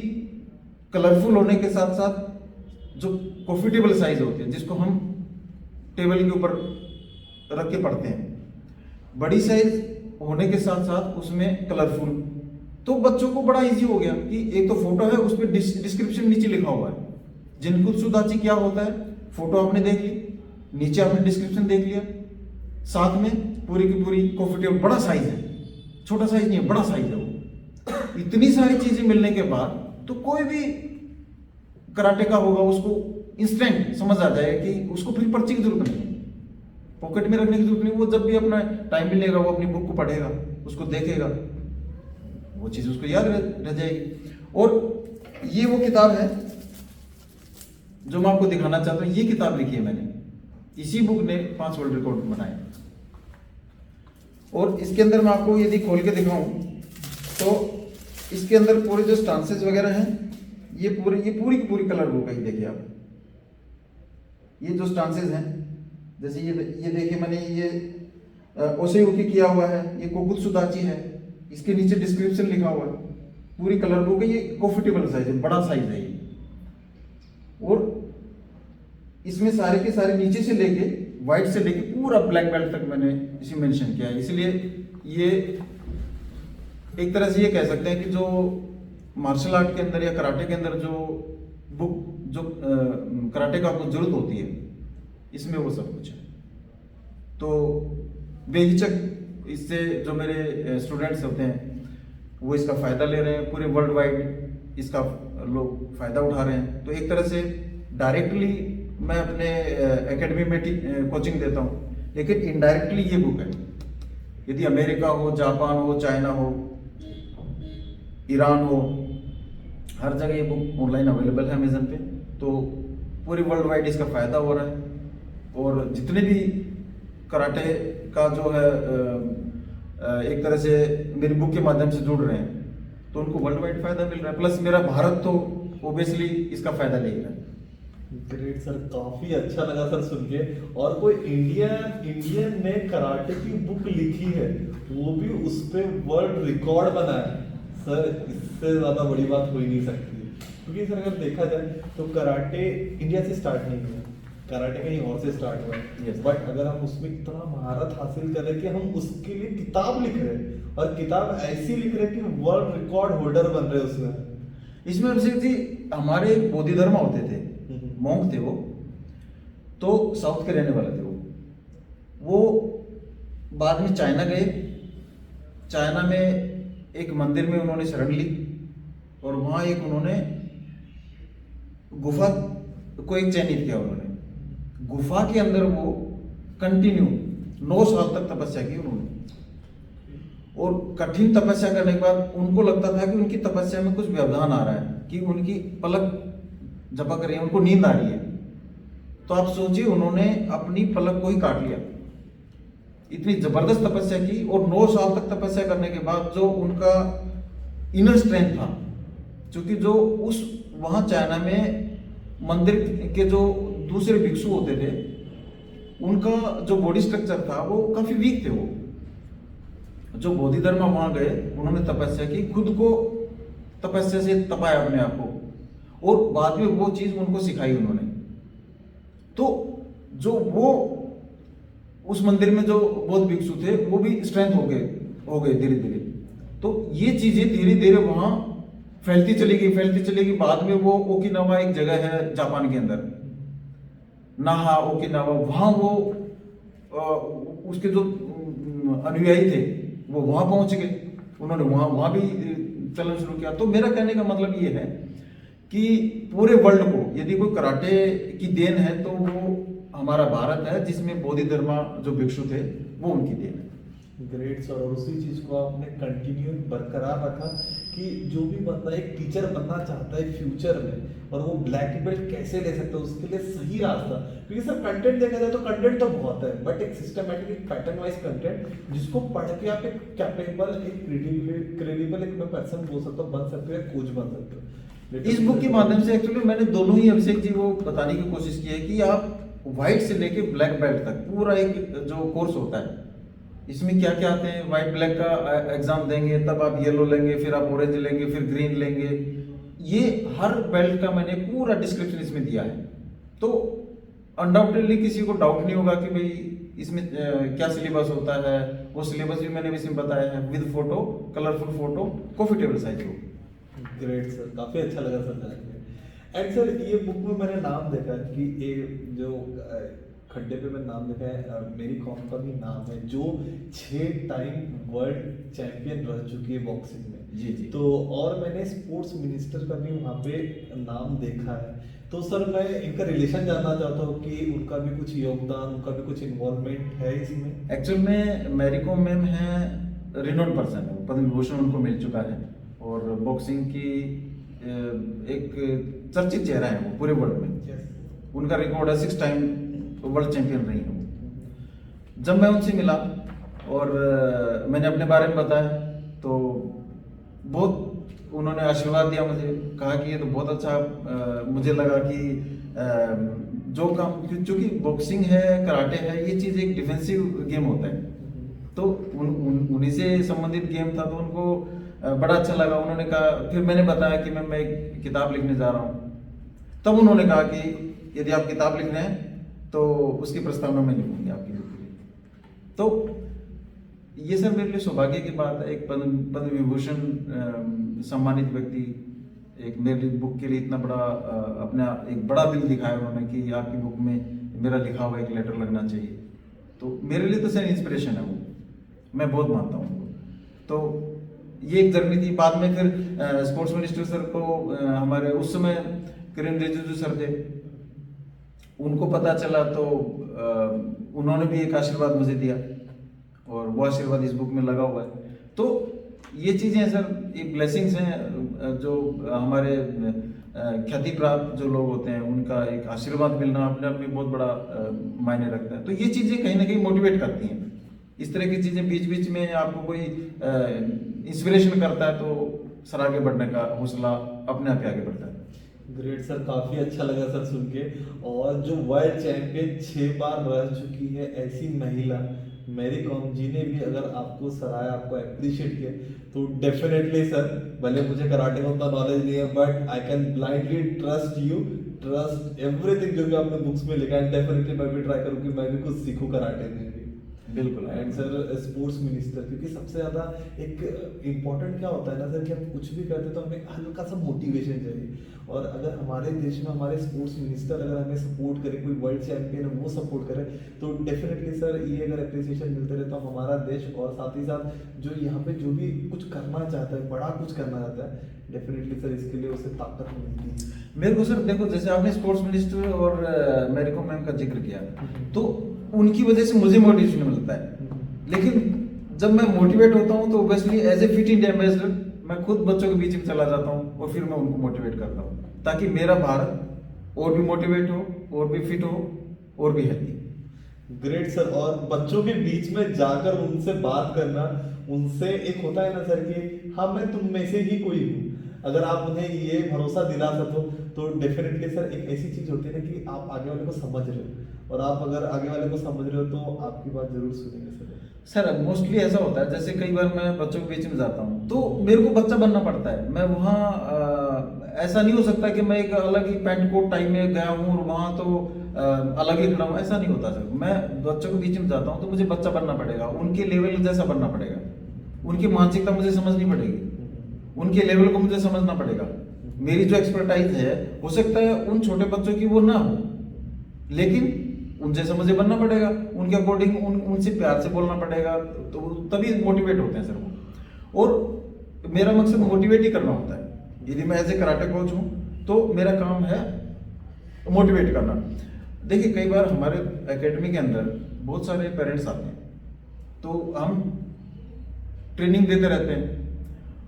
कलरफुल होने के साथ साथ जो कॉफी टेबल साइज होती है, जिसको हम टेबल के ऊपर रख के पढ़ते हैं, बड़ी साइज होने के साथ साथ उसमें कलरफुल, तो बच्चों को बड़ा इजी हो गया कि एक तो फोटो है, उस पर डिस्क्रिप्शन नीचे लिखा हुआ है, जेनकुत्सु दाची क्या होता है, फोटो आपने देख ली, नीचे आपने डिस्क्रिप्शन देख लिया, साथ में पूरी की पूरी कॉफी टेबल, बड़ा साइज है, छोटा साइज नहीं है, बड़ा साइज है वो। इतनी सारी चीजें मिलने के बाद तो कोई भी कराटे का होगा उसको इंस्टेंट समझ आ जाएगा कि उसको फिर पर्ची की जरूरत नहीं है, पॉकेट में रखने की जरूरत नहीं। वो जब भी अपना टाइम मिलेगा वो अपनी बुक को पढ़ेगा, उसको देखेगा, वो चीज उसको याद रह जाएगी। और ये वो किताब है जो मैं आपको दिखाना चाहता हूं। ये किताब लिखी है मैंने, इसी बुक ने 5 वर्ल्ड रिकॉर्ड बनाए। और इसके अंदर मैं आपको यदि खोल के दिखाऊं तो इसके अंदर पूरे जो स्टांसेस वगैरह हैं, ये पूरी की पूरी कलर बुक है। देखिए आप, ये जो स्टांसेस हैं, जैसे ये देखिए मैंने ये ओसेयुकी किया हुआ है, ये कोकुत्सु दाची है, इसके नीचे डिस्क्रिप्शन लिखा हुआ है, पूरी कलर बुक है। ये कंफर्टेबल साइज है, बड़ा साइज है ये। और इसमें सारे के सारे नीचे से लेके व्हाइट से लेके पूरा ब्लैक बेल्ट तक मैंने इसी मेंशन किया है। इसलिए ये एक तरह से ये कह सकते हैं कि जो मार्शल आर्ट के अंदर या कराटे के अंदर जो बुक, जो कराटे का आपको जरूरत होती है, इसमें वो सब कुछ है। तो बेहिचक इससे जो मेरे स्टूडेंट्स होते हैं वो इसका फायदा ले रहे हैं पूरे वर्ल्ड वाइड। इसका लोग फायदा उठा रहे हैं। तो एक तरह से डायरेक्टली मैं अपने एकेडमी में कोचिंग देता हूँ, लेकिन इनडायरेक्टली ये बुक है। यदि अमेरिका हो, जापान हो, चाइना हो, ईरान हो, हर जगह ये बुक ऑनलाइन अवेलेबल है अमेजन पे। तो पूरी वर्ल्ड वाइड इसका फायदा हो रहा है, और जितने भी कराटे का जो है एक तरह से मेरी बुक के माध्यम से जुड़ रहे हैं, तो उनको वर्ल्ड वाइड फायदा मिल रहा है। प्लस मेरा भारत तो ओबियसली इसका फायदा ले रहा है। ग्रेट सर, काफी अच्छा लगा सर सुन के। और कोई इंडियन ने कराटे की बुक लिखी है, वो भी उस पे वर्ल्ड रिकॉर्ड बना है सर, इससे ज्यादा बड़ी बात हो ही नहीं सकती। क्योंकि सर अगर देखा जाए तो कराटे इंडिया से स्टार्ट नहीं हुआ, कराटे कहीं और से स्टार्ट हुआ है। Yes. बट अगर हम उसमें इतना महारत हासिल कर रहे कि हम उसके लिए किताब लिख रहे हैं, और किताब ऐसी लिख रहे कि वर्ल्ड रिकॉर्ड होल्डर बन रहे उसमें। इसमें अभिषेक जी, हमारे बोधि धर्म होते थे, मॉन्क थे वो, तो साउथ के रहने वाले थे वो बाद में चाइना गए। चाइना में एक मंदिर में उन्होंने शरण ली, और वहां एक उन्होंने गुफा को एक चयनित किया। उन्होंने गुफा के अंदर वो कंटिन्यू 9 साल तक तपस्या की उन्होंने, और कठिन तपस्या करने के बाद उनको लगता था कि उनकी तपस्या में कुछ व्यवधान आ रहा है, कि उनकी पलक झपक रही है, उनको नींद आ रही है। तो आप सोचिए, उन्होंने अपनी पलक को ही काट लिया। इतनी जबरदस्त तपस्या की, और 9 साल तक तपस्या करने के बाद जो उनका इनर स्ट्रेंथ था, क्योंकि जो उस वहां चाइना में मंदिर के जो दूसरे भिक्षु होते थे, उनका जो बॉडी स्ट्रक्चर था वो काफी वीक थे। वो जो बोधि धर्म वहां गए, उन्होंने तपस्या की, खुद को तपस्या से तपाया अपने आप को, और बाद में वो चीज उनको सिखाई उन्होंने। तो जो वो उस मंदिर में जो बौद्ध भिक्षु थे, वो भी स्ट्रेंथ हो गए धीरे धीरे। तो ये चीजें धीरे धीरे वहां फैलती चली गई। बाद में वो ओकिनावा एक जगह है जापान के अंदर, नाहा ओकिनावा, वहां वो उसके जो अनुयायी थे वो वहां पहुंच गए। उन्होंने वहां भी चलन शुरू किया। तो मेरा कहने का मतलब ये है कि पूरे वर्ल्ड को यदि कोई कराटे की देन है, तो वो हमारा भारत है, जिसमें बोधि धर्मा जो भिक्षु थे वो उनकी देन है। ग्रेट सर, और उसी चीज को आपने कंटिन्यू बरकरार रखा कि जो भी बंदा एक टीचर बनना चाहता है फ्यूचर में, और वो ब्लैक बेल्ट कैसे ले सकता है, उसके लिए सही रास्ता। क्योंकि सर कंटेंट देखा जाए तो कंटेंट तो बहुत है, बट एक सिस्टमेटिक, एक पैटर्न वाइज कंटेंट जिसको पढ़ के आप एक कैपेबल, एक क्रेडिबल एक पर्सन बोल सकता हूँ, बन सकते हो, कोच बन सकते हो। इस बुक के माध्यम से एक्चुअली मैंने दोनों ही अभिषेक जी वो बताने की कोशिश की है कि आप व्हाइट से लेके ब्लैक बेल्ट तक पूरा एक जो कोर्स होता है, इसमें क्या क्या आते हैं। व्हाइट ब्लैक का एग्जाम देंगे, तब आप येलो लेंगे, फिर आप ऑरेंज लेंगे, फिर ग्रीन लेंगे। ये हर बेल्ट का मैंने पूरा डिस्क्रिप्शन इसमें दिया है। तो अनडाउटेडली किसी को डाउट नहीं होगा कि भाई इसमें क्या सिलेबस होता है। वो सिलेबस भी मैंने इसमें बताया है, with photo, colourful photo, comfortable size हो। ग्रेट सर, काफी अच्छा लगा सर जान के। एंड सर ये बुक में मैंने नाम देखा कि ये जो खड्डे पे मैंने नाम देखा है, मेरी कॉम का भी नाम है, जो 6 टाइम वर्ल्ड चैंपियन रह चुकी है बॉक्सिंग में। जी जी। तो और मैंने स्पोर्ट्स मिनिस्टर का भी वहाँ पे नाम देखा है। तो सर मैं इनका रिलेशन जानना चाहता हूँ कि उनका भी कुछ योगदान, उनका भी कुछ इन्वॉल्वमेंट है इसमें। एक्चुअल में मैरी कॉम मैम है रिनोन पर्सन है, पद्म विभूषण उनको मिल चुका है, और बॉक्सिंग की एक चर्चित चेहरा है वो पूरे वर्ल्ड में। उनका रिकॉर्ड है 6 टाइम वर्ल्ड चैंपियन रही हूँ। जब मैं उनसे मिला और मैंने अपने बारे में बताया, तो बहुत उन्होंने आशीर्वाद दिया मुझे, कहा कि ये तो बहुत अच्छा। मुझे लगा कि जो काम, क्योंकि बॉक्सिंग है, कराटे है, ये चीज़ एक डिफेंसिव गेम होता है, तो उन्हीं से संबंधित गेम था, तो उनको बड़ा अच्छा लगा। उन्होंने कहा, फिर मैंने बताया कि मैं एक किताब लिखने जा रहा हूँ। तब उन्होंने कहा कि यदि आप किताब लिख रहे हैं तो उसकी प्रस्तावना मैं लिखूंगी आपके लिए। तो ये सर मेरे लिए सौभाग्य की बात है, एक पद्म विभूषण सम्मानित व्यक्ति एक मेरी बुक के लिए इतना बड़ा अपना एक बड़ा दिल दिखाया उन्होंने कि आपकी बुक में मेरा लिखा हुआ एक लेटर लगना चाहिए। तो मेरे लिए तो सर इंस्पिरेशन है वो, मैं बहुत मानता हूँ उनको। तो ये एक जर्नी थी। बाद में फिर स्पोर्ट्स मिनिस्टर सर को हमारे उस समय किरण रिजिजू सर थे, उनको पता चला तो उन्होंने भी एक आशीर्वाद मुझे दिया और वो आशीर्वाद इस बुक में लगा हुआ है। तो ये चीज़ें सर ये ब्लेसिंग्स हैं जो हमारे ख्याति प्राप्त जो लोग होते हैं उनका एक आशीर्वाद मिलना अपने आप में बहुत बड़ा मायने रखता है। तो ये चीज़ें कहीं ना कहीं मोटिवेट करती हैं। इस तरह की चीज़ें बीच बीच में आपको कोई इंस्पिरेशन करता है तो सर आगे बढ़ने का हौसला अपने आप ही आगे बढ़ता है। ग्रेट सर, काफी अच्छा लगा सर सुन के। और जो वर्ल्ड चैंपियन 6 बार रह चुकी है ऐसी महिला मैरी कॉम जी ने भी अगर आपको सराहा, आपको अप्रिशिएट किया, तो डेफिनेटली सर, भले मुझे कराटे का उतना नॉलेज नहीं है but I can blindly trust you, trust everything जो भी आपने बुक्स में लिखा है। डेफिनेटली मैं भी ट्राई करूँ कि मैं भी कुछ सीखूं कराटे में भी। बिल्कुल। एंड सर स्पोर्ट्स मिनिस्टर, क्योंकि सबसे ज्यादा एक इम्पोर्टेंट क्या होता है ना सर कि हम कुछ भी करते हैं तो हमें हल्का सा मोटिवेशन चाहिए। और अगर हमारे देश में हमारे स्पोर्ट्स मिनिस्टर अगर हमें सपोर्ट करे, कोई वर्ल्ड चैंपियन है वो सपोर्ट करे, तो डेफिनेटली सर ये अगर अप्रिसिएशन मिलते रहे तो हमारा देश और साथ ही साथ जो यहाँ पे जो भी कुछ करना चाहता है, बड़ा कुछ करना चाहता है, डेफिनेटली सर इसके लिए उसे ताकत मिलती है। मेरे को सर देखो, जैसे आपने स्पोर्ट्स मिनिस्टर और मैरी कॉम मैम का जिक्र किया, तो उनकी वजह से मुझे मोटिवेशन मिलता है। लेकिन जब मैं मोटिवेट होता हूँ तो obviously as a fit India ambassador मैं खुद बच्चों के बीच में चला जाता हूँ और फिर मैं उनको मोटिवेट करता हूँ ताकि मेरा भारत और भी मोटिवेट हो, और भी फिट हो, और भी हेल्दी। Great sir. और बच्चों के बीच में जाकर उनसे बात करना, उनसे एक होता है ना सर कि हाँ मैं तुम में से ही कोई हूँ, अगर आप उन्हें ये भरोसा दिला सको तो डेफिनेटली सर एक ऐसी चीज होती है ना कि आप आगे वाले को समझ रहे हो, और आप अगर आगे वाले को समझ रहे हो तो आपकी बात जरूर सुनेंगे सर। सर मोस्टली ऐसा होता है, जैसे कई बार मैं बच्चों के बीच में जाता हूँ तो मेरे को बच्चा बनना पड़ता है। मैं वहाँ ऐसा नहीं हो सकता कि मैं एक अलग ही पैंट कोट टाइम में गया हूँ और वहाँ तो अलग ही खड़ा हूँ, ऐसा नहीं होता सर। मैं बच्चों के बीच में जाता हूँ तो मुझे बच्चा बनना पड़ेगा, उनके लेवल जैसा बनना पड़ेगा, उनकी मानसिकता मुझे समझनी पड़ेगी, उनके लेवल को मुझे समझना पड़ेगा। मेरी जो एक्सपर्टाइज है हो सकता है उन छोटे बच्चों की वो ना हो, लेकिन उन जैसा मुझे बनना पड़ेगा, उनके अकॉर्डिंग उनसे प्यार से बोलना पड़ेगा, तो तभी मोटिवेट होते हैं सर वो। और मेरा मकसद मोटिवेट ही करना होता है। यदि मैं एज ए कराटे कोच हूँ तो मेरा काम है मोटिवेट करना। देखिए कई बार हमारे एकेडमी के अंदर बहुत सारे पेरेंट्स आते हैं, तो हम ट्रेनिंग देते रहते हैं,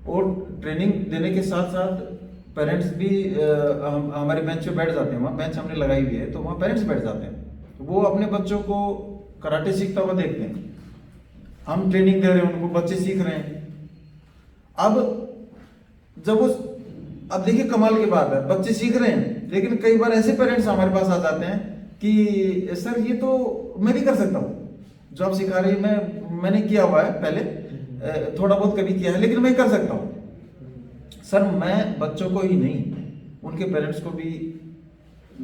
और ट्रेनिंग देने के साथ साथ पेरेंट्स भी हमारे बेंच पे बैठ जाते हैं। वहाँ बेंच हमने लगाई हुई है तो वहाँ पेरेंट्स बैठ जाते हैं, तो वो अपने बच्चों को कराटे सीखता हुआ देखते हैं। हम ट्रेनिंग दे रहे हैं उनको, बच्चे सीख रहे हैं। अब देखिए कमाल की बात है, बच्चे सीख रहे हैं, लेकिन कई बार ऐसे पेरेंट्स हमारे पास आ जाते हैं कि सर ये तो मैं भी कर सकता हूँ, जो आप सिखा रही मैंने किया हुआ है पहले, थोड़ा बहुत कभी किया है, लेकिन मैं कर सकता हूँ। सर मैं बच्चों को ही नहीं, उनके पेरेंट्स को भी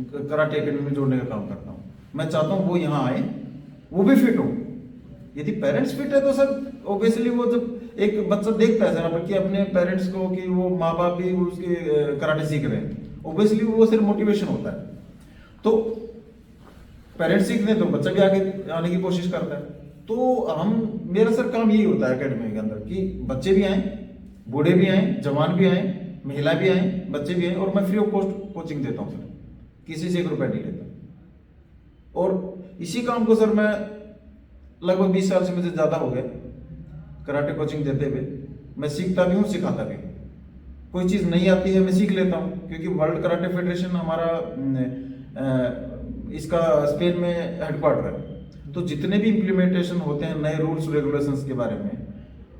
कराटे एकेडमी में जोड़ने का काम करता हूँ। मैं चाहता हूँ वो यहाँ आए, वो भी फिट हो। यदि पेरेंट्स फिट है तो सर ऑब्वियसली वो जब एक बच्चा देखता है सर कि अपने पेरेंट्स को कि वो माँ बाप भी उसके कराटे सीख रहे हैं, ऑब्वियसली वो सिर्फ मोटिवेशन होता है। तो पेरेंट्स सीखते हैं तो बच्चा भी आगे आने की कोशिश करता है। तो मेरा सर काम यही होता है एकेडमी के अंदर कि बच्चे भी आए, बूढ़े भी आए, जवान भी आए, महिला भी आए, बच्चे भी आए, और मैं फ्री ऑफ कॉस्ट कोचिंग देता हूँ सर, किसी से 1 रुपया नहीं लेता। और इसी काम को सर मैं लगभग 20 साल से मुझे ज़्यादा हो गया कराटे कोचिंग देते हुए। मैं सीखता भी हूँ, सिखाता भी हूँ। कोई चीज़ नहीं आती है मैं सीख लेता हूँ, क्योंकि वर्ल्ड कराटे फेडरेशन हमारा इसका स्पेन में हेडक्वार्टर है। तो जितने भी इम्प्लीमेंटेशन होते हैं नए रूल्स रेगुलेशंस के बारे में,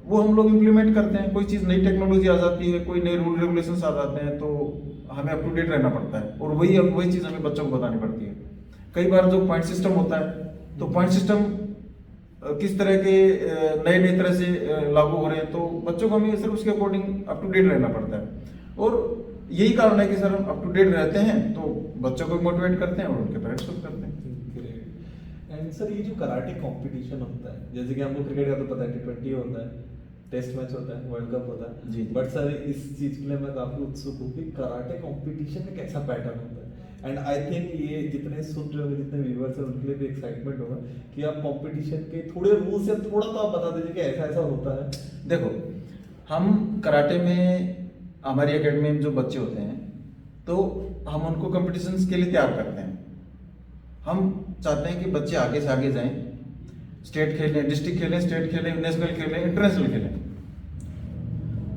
वो हम लोग इम्प्लीमेंट करते हैं। कोई चीज़ नई टेक्नोलॉजी आ जाती है, कोई नए रूल रेगुलेशंस आ जाते हैं, तो हमें अप टू डेट रहना पड़ता है, और वही चीज़ हमें बच्चों को बतानी पड़ती है। कई बार जो पॉइंट सिस्टम होता है, तो पॉइंट सिस्टम किस तरह के नए तरह से लागू हो रहे हैं, तो बच्चों को हमें सिर्फ उसके अकॉर्डिंग अप टू डेट रहना पड़ता है। और यही कारण है कि सर हम अप टू डेट रहते हैं तो बच्चों को मोटिवेट करते हैं और उनके पेरेंट्स को करते हैं। एंड सर ये जो कराटे कंपटीशन होता है, जैसे कि हमको क्रिकेट का तो पता है T20 होता है, टेस्ट मैच होता है, वर्ल्ड कप होता है जी। बट सर इस चीज के लिए मैं काफी उत्सुक हूँ कि कराटे कंपटीशन में कैसा पैटर्न होता है। एंड आई थिंक ये जितने सुन रहे होंगे, जितने व्यूअर्स हैं, उनके लिए भी एक्साइटमेंट होगा कि आप कंपटीशन के थोड़े रूल्स या थोड़ा तो आप बता दीजिए कि ऐसा ऐसा होता है। देखो हम कराटे में हमारी एकेडमी में जो बच्चे होते हैं तो हम उनको कॉम्पिटिशन्स के लिए तैयार करते हैं। हम चाहते हैं कि बच्चे आगे से आगे जाएं, स्टेट खेलें, डिस्ट्रिक्ट खेलें, स्टेट खेलें, नेशनल खेलें, इंटरनेशनल खेलें।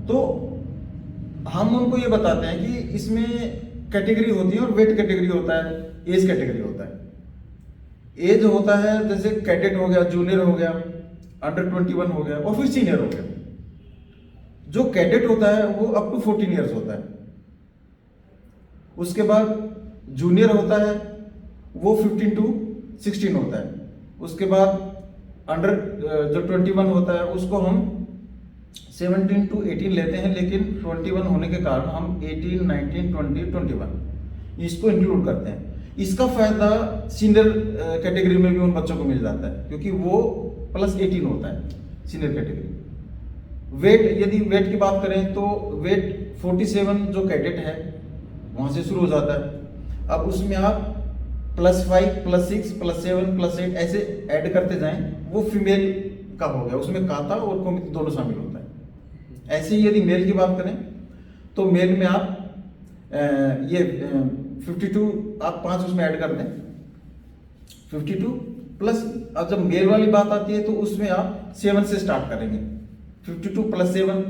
तो हम उनको ये बताते हैं कि इसमें कैटेगरी होती है और वेट कैटेगरी होता है, एज कैटेगरी होता है। एज होता है जैसे कैडेट हो गया, जूनियर हो गया, अंडर 21 हो गया और फिर सीनियर हो गया। जो कैडेट होता है वो अप टू 14 ईयर्स होता है। उसके बाद जूनियर होता है वो 15 टू 16 होता है। उसके बाद अंडर जो 21 होता है उसको हम 17 टू 18 लेते हैं, लेकिन 21 होने के कारण हम 18, 19, 20, 21 इसको इंक्लूड करते हैं। इसका फायदा सीनियर कैटेगरी में भी उन बच्चों को मिल जाता है क्योंकि वो प्लस 18 होता है सीनियर कैटेगरी। वेट, यदि वेट की बात करें तो वेट 47 जो कैडेट है वहां से शुरू हो जाता है। अब उसमें आप +5, +6, +7, +8 ऐसे ऐड करते जाएं, वो फीमेल का हो गया, उसमें काता और कुमिति दोनों शामिल होता है। ऐसे ही यदि मेल की बात करें तो मेल में आप ये 52 आप 5 उसमें ऐड कर दें, 52 प्लस, अब जब मेल वाली बात आती है तो उसमें आप 7 से स्टार्ट करेंगे, 52 + 7,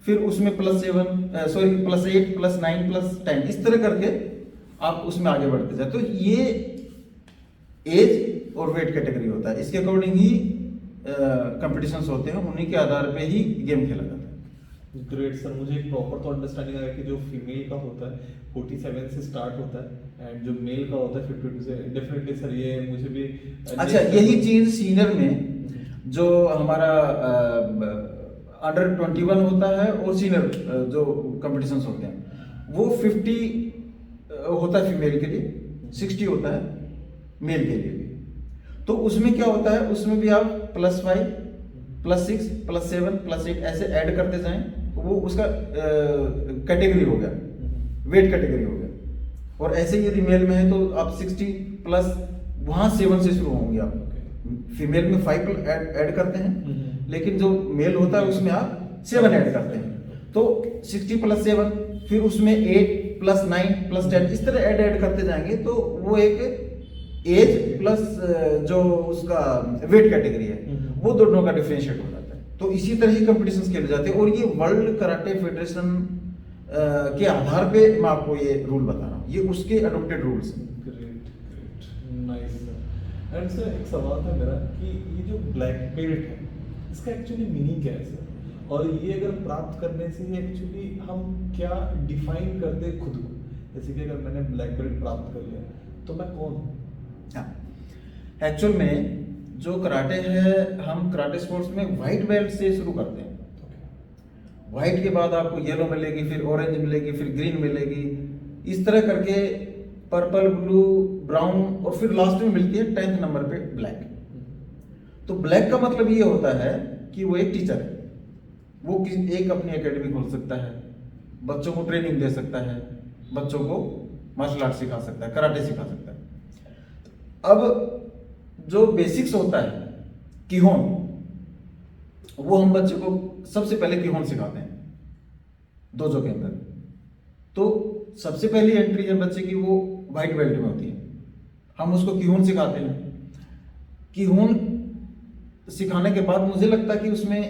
फिर उसमें +7 +8 +9 +10 इस तरह करके आप उसमें आगे बढ़ते जाए। तो ये एज और वेट कैटेगरी होता है, इसके अकॉर्डिंग ही कंपटीशंस होते हैं, उन्हीं के आधार पे ही गेम खेला जाता है। ग्रेट सर, मुझे एक प्रॉपर तो अंडरस्टैंडिंग आया कि जो फीमेल का होता है 47 से स्टार्ट होता है एंड जो मेल का होता है 52 से। डेफिनेटली सर ये मुझे भी अच्छा, यही चीज सीनियर में जो हमारा अंडर 21 होता है और सीनियर जो कंपटीशंस होते हैं वो 50 होता है फीमेल के लिए, 60 होता है मेल के लिए भी। तो उसमें क्या होता है, उसमें भी आप +5, +6, +7, +8 ऐसे ऐड करते जाएं, वो उसका कैटेगरी हो गया, वेट कैटेगरी हो गया। और ऐसे ही यदि मेल में है तो आप 60 प्लस वहां 7 से शुरू होंगे आप। फीमेल में 5 ऐड करते हैं, लेकिन जो मेल होता है उसमें आप 7 ऐड करते हैं। तो 60 + 7, फिर उसमें 8 + 9 + 10 इस तरह ऐड करते जाएंगे तो वो एक एज प्लस जो उसका वेट कैटेगरी है वो दोनों का डिफरेंशिएट हो जाता है। तो इसी तरह ही कंपटीशंस खेले जाते हैं और ये वर्ल्ड कराटे फेडरेशन के आधार पे मैं आपको ये रूल बता रहा हूँ, ये उसके अडॉप्टेड रूल्स हैं। Great great, nice sir. And sir एक सवाल था मेरा कि ये जो ब्लैक बेल्ट है इसका एक्चुअली मीनिंग क्या है सर, और ये अगर प्राप्त करने से एक्चुअली हम क्या डिफाइन करते हैं खुद को, जैसे कि अगर मैंने ब्लैक बेल्ट प्राप्त कर लिया तो मैं कौन हूँ? एक्चुअल में जो कराटे है, हम कराटे स्पोर्ट्स में व्हाइट बेल्ट से शुरू करते हैं। व्हाइट के बाद आपको येलो मिलेगी, फिर ऑरेंज मिलेगी, फिर ग्रीन मिलेगी, इस तरह करके पर्पल, ब्लू, ब्राउन और फिर लास्ट में मिलती है 10th नंबर पे ब्लैक। तो ब्लैक का मतलब ये होता है कि वो एक टीचर है, वो एक अपनी एकेडमी खोल सकता है, बच्चों को ट्रेनिंग दे सकता है, बच्चों को मार्शल आर्ट सिखा सकता है, कराटे सिखा सकता है। अब जो बेसिक्स होता है किहोन, वो हम बच्चे को सबसे पहले किहोन सिखाते हैं डोजो के अंदर। तो सबसे पहली एंट्री है बच्चे की वो व्हाइट बेल्ट में होती है, हम उसको किहोन सिखाते हैं। किहोन सिखाने के बाद मुझे लगता है कि उसमें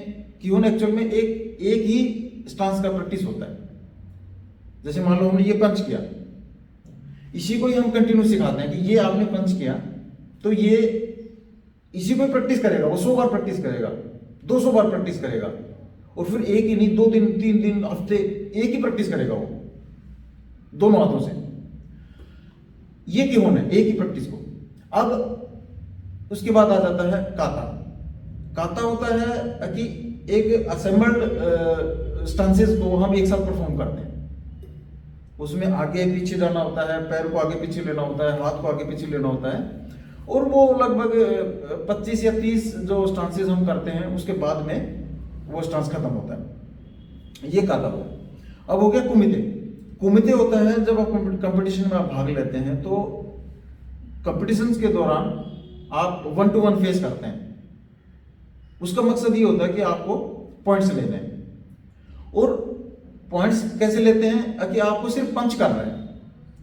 किहोन एक्चुअल में एक ही स्टांस का प्रैक्टिस होता है। जैसे मान लो हमने ये पंच किया, इसी को ही हम कंटिन्यू सिखाते हैं कि ये आपने पंच किया तो ये इसी को प्रैक्टिस करेगा, वो 100 बार प्रैक्टिस करेगा, 200 बार प्रैक्टिस करेगा, और फिर एक ही नहीं 2 दिन 3 दिन हफ्ते एक ही प्रैक्टिस करेगा वो दोनों हाथों से। ये किहोन है, एक ही प्रैक्टिस को। अब उसके बाद आ जाता है काता। काता होता है कि एक असेंबल्ड स्टांसेस को हम एक साथ परफॉर्म करते हैं। उसमें आगे पीछे जाना होता है, पैर को आगे पीछे लेना होता है, हाथ को आगे पीछे लेना होता है, और वो लगभग 25 या 30 जो स्टांसेस हम करते हैं उसके बाद में वो स्टांस खत्म होता है। ये काता हुआ। अब हो गया कुमिते। कुमिते होता है जब आप कंपटीशन में आप भाग लेते हैं तो कंपटीशंस के दौरान आप 1-to-1 फेस करते हैं। उसका मकसद ये होता है कि आपको पॉइंट्स लेने हैं, और पॉइंट्स कैसे लेते हैं कि आपको सिर्फ पंच करना है,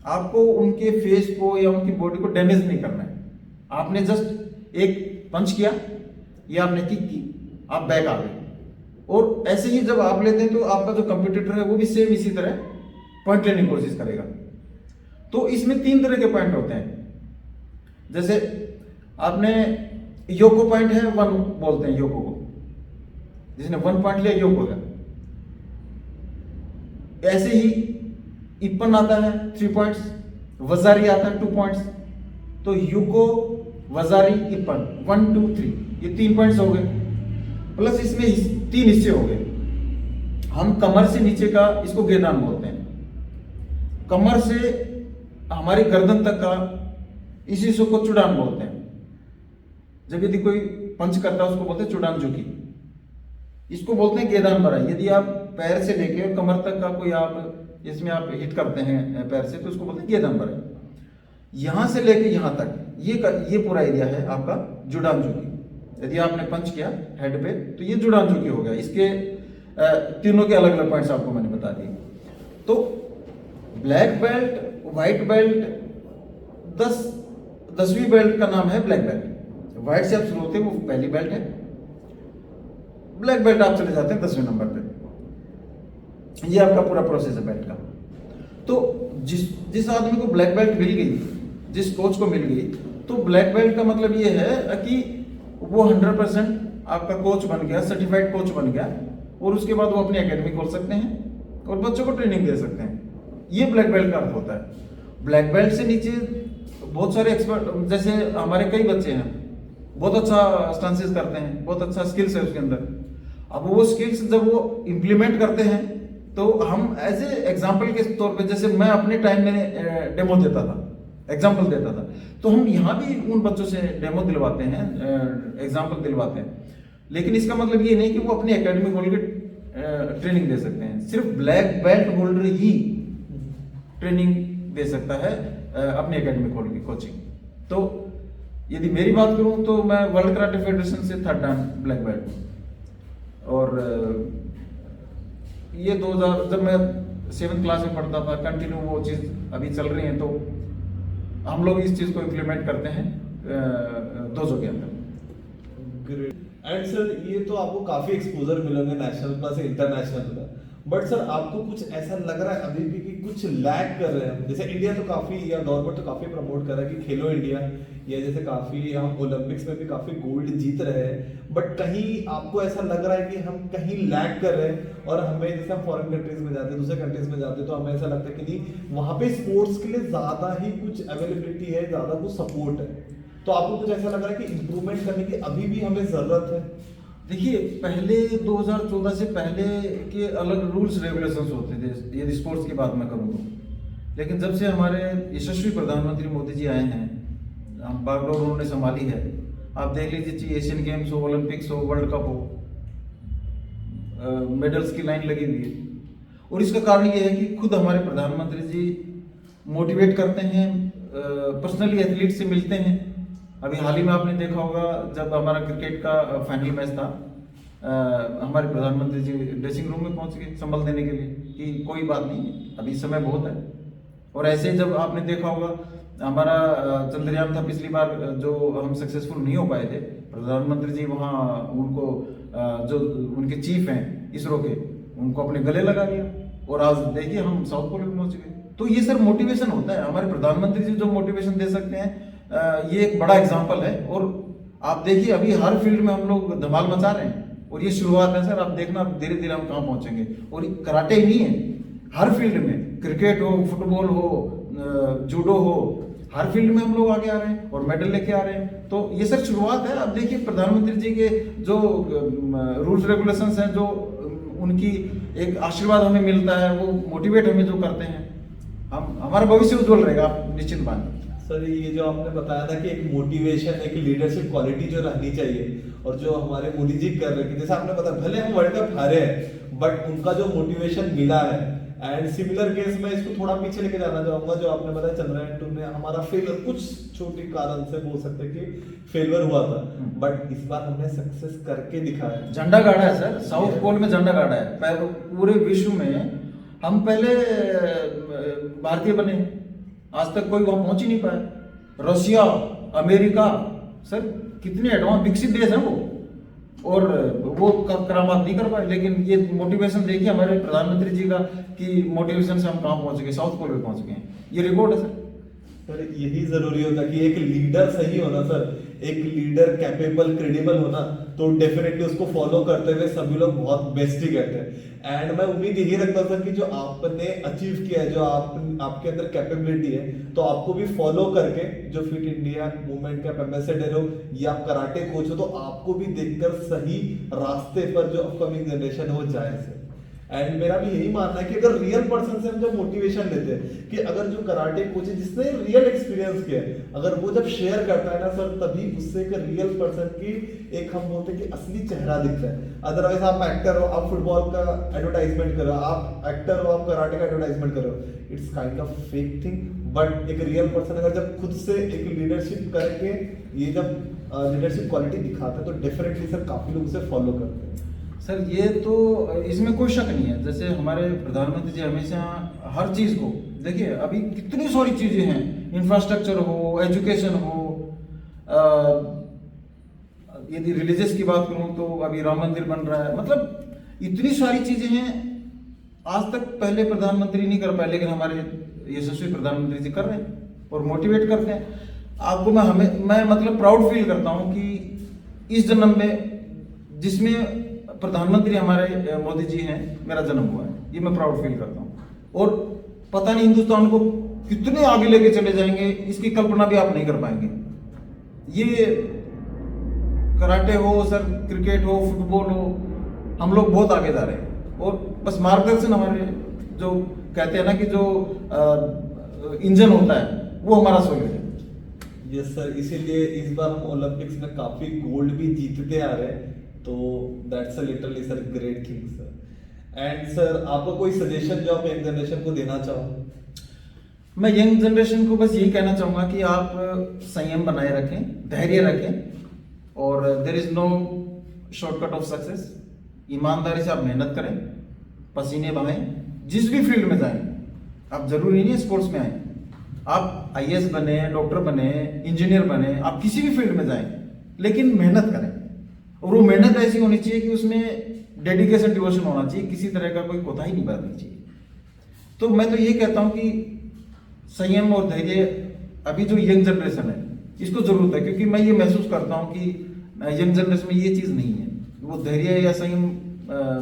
आपको उनके फेस को या उनकी बॉडी को डैमेज नहीं करना है। आपने जस्ट एक पंच किया या आपने किक की, आप बैक आ गए। और ऐसे ही जब आप लेते हैं तो आपका जो कंपटीटर है वो भी सेम इसी तरह पॉइंट लेने की कोशिश करेगा। तो इसमें 3 तरह के पॉइंट होते हैं। जैसे आपने योको पॉइंट है, 1 बोलते हैं योको को, जिसने 1 पॉइंट लिया योको है। ऐसे ही इप्पन आता है 3 पॉइंट्स, वजारी आता है 2 पॉइंट्स। तो युको, वजारी, इप्पन 1 2 3 ये 3 पॉइंट्स हो गए, प्लस इसमें 3 हिस्से हो गए। हम कमर से नीचे का इसको गेदान बोलते हैं, कमर से हमारी गर्दन तक का इस हिस्से को चुड़ान बोलते हैं। जब यदि कोई पंच करता है उसको बोलते हैं चुड़ान झुकी, इसको बोलते हैं गेदान बराई। यदि आप पैर से लेके कमर तक का कोई आप इसमें आप हिट करते हैं पैर से तो उसको बोलते हैं गेदान बराई। यहां से लेके यहां तक ये पूरा एरिया है आपका जुड़ान झुकी। यदि आपने पंच किया हेड पे तो ये जुड़ान झुकी हो गया। इसके तीनों के अलग अलग पॉइंट्स आपको मैंने बता दिए। तो ब्लैक बेल्ट, व्हाइट बेल्ट, 10वीं बेल्ट का नाम है ब्लैक बेल्ट। व्हाइट से आप शुरू होते हैं वो पहली बेल्ट है, ब्लैक बेल्ट आप चले जाते हैं 10वें नंबर पे। ये आपका पूरा प्रोसेस है बेल्ट का। तो जिस आदमी को ब्लैक बेल्ट मिल गई, जिस कोच को मिल गई, तो ब्लैक बेल्ट का मतलब ये है कि वो 100% आपका कोच बन गया, सर्टिफाइड कोच बन गया, और उसके बाद वो अपनी एकेडमी खोल सकते हैं और बच्चों को ट्रेनिंग दे सकते हैं। ये ब्लैक बेल्ट का अर्थ होता है। ब्लैक बेल्ट से नीचे बहुत सारे एक्सपर्ट, जैसे हमारे कई बच्चे हैं बहुत अच्छा स्टांसेस करते हैं, बहुत अच्छा स्किल्स है उसके अंदर। अब वो स्किल्स जब वो इम्प्लीमेंट करते हैं तो हम एज ए एग्जाम्पल के तौर पे, जैसे मैं अपने टाइम में डेमो देता था, एग्जाम्पल देता था, तो हम यहाँ भी उन बच्चों से डेमो दिलवाते हैं, एग्जाम्पल दिलवाते हैं। लेकिन इसका मतलब ये नहीं कि वो अपनी एकेडमी खोल के ट्रेनिंग दे सकते हैं। सिर्फ ब्लैक बेल्ट होल्डर ही ट्रेनिंग दे सकता है अपनी एकेडमी खोल के, कोचिंग। तो यदि मेरी बात करूं तो मैं वर्ल्ड कराटे फेडरेशन से 3rd टाइम ब्लैक बेल्ट हूं। और ये 2000 जब मैं 7th क्लास में पढ़ता था, कंटिन्यू वो चीज़ अभी चल रही है। तो हम लोग इस चीज़ को इम्प्लीमेंट करते हैं डोजो के अंदर। एंड सर ये तो आपको काफी एक्सपोजर मिलेंगे नेशनल प्लस से इंटरनेशनल का, बट सर आपको कुछ ऐसा लग रहा है अभी भी कि कुछ लैग कर रहे हैं? जैसे इंडिया तो काफी, या गवर्नमेंट तो काफी प्रमोट कर रहा है कि खेलो इंडिया, या जैसे काफी हम ओलंपिक्स में भी काफी गोल्ड जीत रहे हैं, बट कहीं आपको ऐसा लग रहा है कि हम कहीं लैग कर रहे हैं? और हमें जैसे हम फॉरेन कंट्रीज में जाते हैं, दूसरे कंट्रीज में जाते हैं, तो हमें ऐसा लगता है कि नहीं वहाँ पे स्पोर्ट्स के लिए ज्यादा ही कुछ अवेलेबिलिटी है, ज्यादा कुछ सपोर्ट है। तो आपको कुछ ऐसा लग रहा है कि इंप्रूवमेंट करने की अभी भी हमें जरूरत है? देखिए, पहले 2014 से पहले के अलग रूल्स रेगुलेशंस होते थे, यदि स्पोर्ट्स की बात मैं करूँ तो। लेकिन जब से हमारे यशस्वी प्रधानमंत्री मोदी जी आए हैं, हम बागडोर उन्होंने संभाली है। आप देख लीजिए, चाहे एशियन गेम्स हो, ओलंपिक्स हो, वर्ल्ड कप हो, मेडल्स की लाइन लगी हुई है। और इसका कारण ये है कि खुद हमारे प्रधानमंत्री जी मोटिवेट करते हैं, पर्सनली एथलीट से मिलते हैं। अभी हाल ही में आपने देखा होगा, जब हमारा क्रिकेट का फाइनल मैच था, हमारे प्रधानमंत्री जी ड्रेसिंग रूम में पहुंच गए संभल देने के लिए कि कोई बात नहीं, अभी समय बहुत है। और ऐसे जब आपने देखा होगा, हमारा चंद्रयान था पिछली बार, जो हम सक्सेसफुल नहीं हो पाए थे, प्रधानमंत्री जी वहाँ उनको जो उनके चीफ हैं इसरो के, उनको अपने गले लगा लिया। और आज देखिए हम साउथ पोल में पहुंच गए। तो ये सर मोटिवेशन होता है, हमारे प्रधानमंत्री जी जो मोटिवेशन दे सकते हैं, ये एक बड़ा एग्जाम्पल है। और आप देखिए, अभी हर फील्ड में हम लोग धमाल मचा रहे हैं, और ये शुरुआत है सर। आप देखना धीरे धीरे हम कहाँ पहुंचेंगे। और कराटे ही नहीं है, हर फील्ड में, क्रिकेट हो, फुटबॉल हो, जूडो हो, हर फील्ड में हम लोग आगे आ रहे हैं और मेडल लेके आ रहे हैं। तो ये सर शुरुआत है। अब देखिए, प्रधानमंत्री जी के जो रूल्स रेगुलेशंस हैं, जो उनकी एक आशीर्वाद हमें मिलता है, वो मोटिवेट हमें जो करते हैं, हमारा भविष्य उज्जवल रहेगा, आप निश्चित मानिए। सर ये जो आपने बताया था कि एक मोटिवेशन, एक लीडरशिप क्वालिटी जो रहनी चाहिए, और जो हमारे मोदी जी कर रहे हैं, जैसे आपने बताया भले हम वर्ल्ड कप हारे हैं, बट उनका जो मोटिवेशन मिला है एंड सिमिलर केस में इसको थोड़ा पीछे लेके जाना चाहूंगा, जो आपने बताया चंद्रयान 2 में हमारा फेलियर कुछ छोटी कारण से बोल सकते हैं कि फेलियर हुआ था, बट इस बार हमने सक्सेस करके दिखाया। झंडा गाड़ा है सर, साउथ पोल में झंडा गाड़ा है। पूरे विश्व में हम पहले भारतीय बने, आज तक कोई वहां पहुंच ही नहीं पाया। रशिया, अमेरिका, सर कितने एडवांस विकसित देश हैं वो, और वो करामात नहीं कर पाए। लेकिन ये मोटिवेशन देखिए हमारे प्रधानमंत्री जी का, कि मोटिवेशन से हम कहाँ पहुंच गए, साउथ पोल पे पहुंच गए। ये रिकॉर्ड है सर यही जरूरी होता है कि एक लीडर सही होना सर, एक लीडर कैपेबल क्रेडिबल होना, तो डेफिनेटली उसको फॉलो करते हुए सभी लोग बहुत बेस्ट ही करते हैं। एंड मैं उम्मीद यही रखता हूँ सर कि जो आपने अचीव किया है, जो आपके अंदर कैपेबिलिटी है, तो आपको भी फॉलो करके जो फिट इंडिया मूवमेंट के आप एम्बेसडर हो या आप कराटे कोच हो, तो आपको भी देखकर सही रास्ते पर जो अपकमिंग जनरेशन है वो जाए सर। एंड मेरा भी यही मानना है कि अगर रियल पर्सन से हम जब मोटिवेशन लेते हैं, कि अगर जो कराटे कोच है जिसने रियल एक्सपीरियंस किया है, अगर वो जब शेयर करता है ना सर, तभी उससे एक रियल पर्सन की एक हम बोलते हैं कि असली चेहरा दिखता है। अदरवाइज आप एक्टर हो, आप फुटबॉल का एडवर्टाइजमेंट करो, आप एक्टर हो, आप कराटे का एडवर्टाइजमेंट करो, it's kind of fake thing. But एक रियल पर्सन अगर जब खुद से एक लीडरशिप करके ये जब लीडरशिप क्वालिटी दिखाता है, तो डेफिनेटली सर काफी लोग उसे फॉलो करते हैं। सर। ये तो इसमें कोई शक नहीं है। जैसे हमारे प्रधानमंत्री जी हमेशा हर चीज को देखिए, अभी कितनी सारी चीजें हैं, इंफ्रास्ट्रक्चर हो, एजुकेशन हो, यदि रिलीजियस की बात करूं तो अभी राम मंदिर बन रहा है, मतलब इतनी सारी चीजें हैं आज तक पहले प्रधानमंत्री नहीं कर पाए, लेकिन हमारे यशस्वी प्रधानमंत्री जी कर रहे हैं और मोटिवेट करते हैं आपको। मैं मतलब प्राउड फील करता हूं कि इस जन्म में जिसमें प्रधानमंत्री हमारे मोदी जी हैं, मेरा जन्म हुआ है, ये मैं प्राउड फील करता हूँ। और पता नहीं हिंदुस्तान को कितने आगे लेके चले जाएंगे, इसकी कल्पना भी आप नहीं कर पाएंगे। ये कराटे हो सर, क्रिकेट हो, फुटबॉल हो, हम लोग बहुत आगे जा रहे हैं। और बस मार्गदर्शन हमारे, जो कहते हैं ना कि जो इंजन होता है, वो हमारा सोल्यूशन है। यस सर, इसीलिए इस बार हम ओलंपिक्स में काफी गोल्ड भी जीतते आ रहे हैं, तो that's a literally sir great thing sir. And sir आपको कोई सजेशन जो आप यंग जनरेशन को देना चाहो? मैं यंग जनरेशन को बस यही कहना चाहूंगा कि आप संयम बनाए रखें, धैर्य रखें, और there is no shortcut of success. ईमानदारी से आप मेहनत करें, पसीने बहाएं, जिस भी फील्ड में जाएं। आप जरूरी नहीं है स्पोर्ट्स में आए, आप आईएएस बने, डॉक्टर बने, इंजीनियर बने, आप किसी भी फील्ड में जाएं, लेकिन मेहनत करें। और वो मेहनत ऐसी होनी चाहिए कि उसमें डेडिकेशन, डिवोशन होना चाहिए, किसी तरह का कोई कोताही नहीं बरतनी चाहिए। तो मैं तो ये कहता हूं कि संयम और धैर्य अभी जो यंग जनरेशन है इसको जरूरत है, क्योंकि मैं ये महसूस करता हूं कि यंग जनरेशन में ये चीज़ नहीं है, वो धैर्य या संयम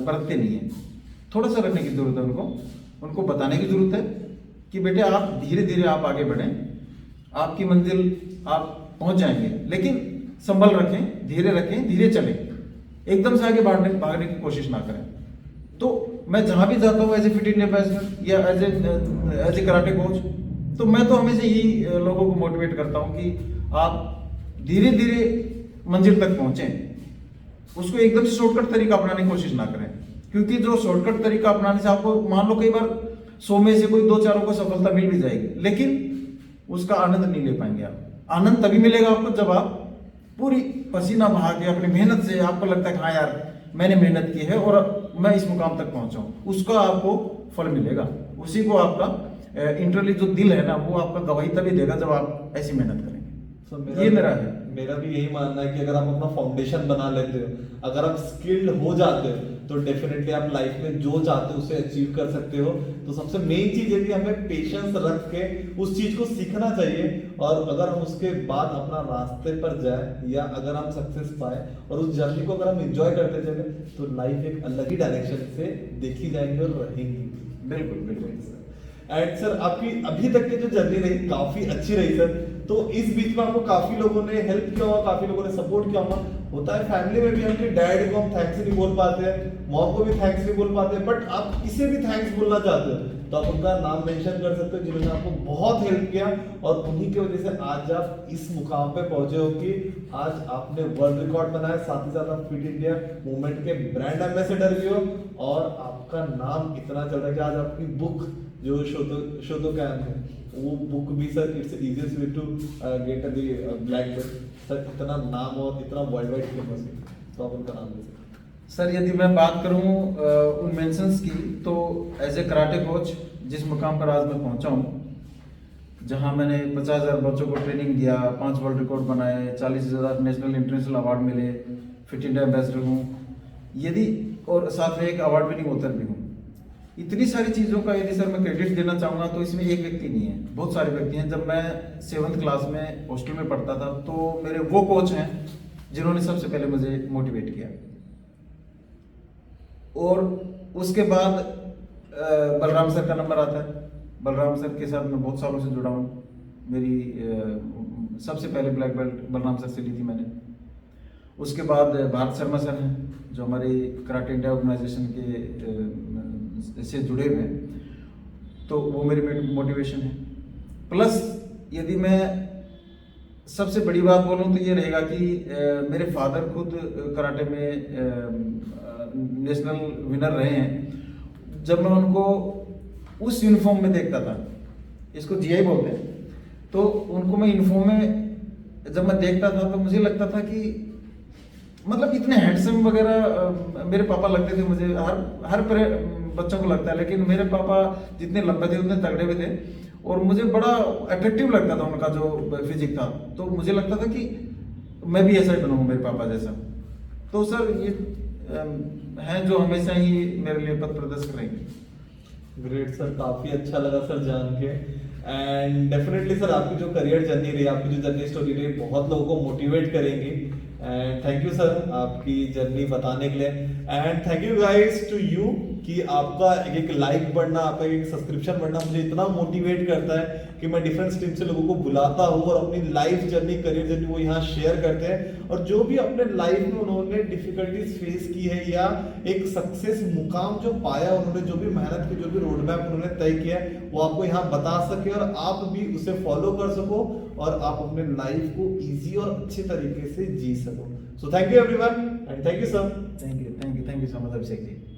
बरतते नहीं है। थोड़ा सा रखने की जरूरत है उनको बताने की जरूरत है कि बेटे आप धीरे धीरे आप आगे बढ़ें, आपकी मंजिल आप पहुंच जाएंगे, लेकिन संभल रखें, धीरे रखें, धीरे चलें, एकदम से आगे भागने की कोशिश ना करें। तो मैं जहां भी जाता हूँ as a fit India ambassador या एज ए कराटे कोच, तो मैं तो हमेशा यही लोगों को मोटिवेट करता हूँ कि आप धीरे धीरे मंजिल तक पहुंचें, उसको एकदम से शॉर्टकट तरीका अपनाने की कोशिश ना करें, क्योंकि जो शॉर्टकट तरीका अपनाने से आपको मान लो कई बार 100 में से कोई 2-4 को सफलता मिल भी जाएगी, लेकिन उसका आनंद नहीं ले पाएंगे आप। आनंद तभी मिलेगा आपको जब आप पूरी पसीना बहा के अपनी मेहनत से, आपको लगता है कि हाँ यार मैंने मेहनत की है और मैं इस मुकाम तक पहुंचा हूं, उसका आपको फल मिलेगा। उसी को आपका इंटरनली जो दिल है ना, वो आपका गवाही तभी देगा जब आप ऐसी मेहनत करेंगे। ये मेरा भी यही मानना है कि अगर आप अपना फाउंडेशन बना लेते हो, अगर आप स्किल्ड हो जाते हो, तो डेफिनेटली आप लाइफ में जो चाहते हो उसे अचीव कर सकते हो। तो सबसे मेन चीज है कि हमें पेशेंस रख के उस चीज को सीखना चाहिए, और अगर हम उसके बाद अपना रास्ते पर जाए या अगर हम सक्सेस पाए और उस जर्नी को अगर हम एंजॉय करते चले, तो लाइफ एक अलग ही डायरेक्शन से देखी जाएंगी और रहेंगी। बिल्कुल बिल्कुल सर। एंड सर आपकी अभी तक की जो जर्नी रही काफी अच्छी रही सर, तो इस बीच में आपको काफी लोगों ने हेल्प किया होगा, काफी लोगों ने सपोर्ट किया होगा। होता है फैमिली में भी हम कि डैड को हम थैंक्स नहीं बोल पाते हैं, मॉम को भी थैंक्स नहीं बोल पाते, बट आप किसे भी थैंक्स बोलना चाहते हो तो आप उनका नाम मेंशन कर सकते हो जिन्होंने आपको बहुत हेल्प किया, और उन्हीं की वजह से आज आप इस मुकाम पे पहुंचे हो कि आज आपने वर्ल्ड रिकॉर्ड बनाया, साथ ही साथ आप फिट इंडिया मूवमेंट के ब्रांड एम्बेसडर भी हो, और आप आपका नाम इतना चल रहा है कि आज आपकी बुक जो शोदोकान है वो बुक भी sir it's easiest way to get the black belt sir, इतना नाम और इतना वर्ल्ड वाइड फेमस है, तो आप उनका नाम ले सकते सर यदि मैं बात करूं उन मेंशंस की, तो एज ए कराटे कोच जिस मुकाम पर आज मैं पहुंचा हूं, जहां मैंने 50,000 बच्चों को ट्रेनिंग दिया, 5 वर्ल्ड रिकॉर्ड बनाए, 40,000 नेशनल इंटरनेशनल अवार्ड मिले, फिट इंडिया एम्बेसडर हूँ, यदि और साथ में एक अवार्ड विनिंग ऑथर भी हूँ। इतनी सारी चीज़ों का यदि सर मैं क्रेडिट देना चाहूँगा तो इसमें एक व्यक्ति नहीं है, बहुत सारे व्यक्ति हैं। जब मैं 7th क्लास में हॉस्टल में पढ़ता था तो मेरे वो कोच हैं जिन्होंने सबसे पहले मुझे मोटिवेट किया, और उसके बाद बलराम सर का नंबर आता है। बलराम सर के साथ मैं बहुत सालों से जुड़ा हूँ। मेरी सबसे पहले ब्लैक बेल्ट बलराम सर से ली थी मैंने। उसके बाद भारत शर्मा सर हैं जो हमारी कराटे इंडिया ऑर्गेनाइजेशन के से जुड़े हुए हैं, तो वो मेरी मोटिवेशन है। प्लस यदि मैं सबसे बड़ी बात बोलूँ तो ये रहेगा कि मेरे फादर खुद कराटे में नेशनल विनर रहे हैं। जब मैं उनको उस यूनिफॉर्म में देखता था, इसको जीआई बोलते हैं, तो उनको मैं यूनिफॉर्म में जब मैं देखता था तो मुझे लगता था कि मतलब इतने हैंडसम वगैरह मेरे पापा लगते थे मुझे। हर बच्चों को लगता है, लेकिन मेरे पापा जितने लंबे थे उतने तगड़े भी थे, और मुझे बड़ा अट्रैक्टिव लगता था उनका जो फिजिक था। तो मुझे लगता था कि मैं भी ऐसा ही बनूंगा मेरे पापा जैसा। तो सर ये हैं जो हमेशा ही मेरे लिए पथ प्रदर्शक रहेंगे। ग्रेट सर, काफी अच्छा लगा सर जान के। एंड डेफिनेटली सर आपकी जो करियर जर्नी रही, आपकी जो जर्नी स्टोरी रही, बहुत लोगों को मोटिवेट करेंगी। एंड थैंक यू सर आपकी जर्नी बताने के लिए। And thank you guys to you कि आपका एक लाइक बढ़ना, आपका एक सब्सक्रिप्शन बढ़ना मुझे इतना मोटिवेट करता है कि मैं डिफरेंट स्ट्रीम से लोगों को बुलाता हूँ और अपनी लाइफ जर्नी, करियर जर्नी वो यहाँ शेयर करते हैं। और जो भी अपने लाइफ में उन्होंने डिफिकल्टीज फेस की है या एक सक्सेस मुकाम जो पाया, उन्होंने जो भी मेहनत की, जो भी रोड मैप उन्होंने तय किया है, वो आपको यहाँ बता सके और आप भी उसे फॉलो कर सको और आप अपने लाइफ को इजी और अच्छे तरीके से जी सको। So thank you everyone and thank you sir. Thank you so much Abhishek ji.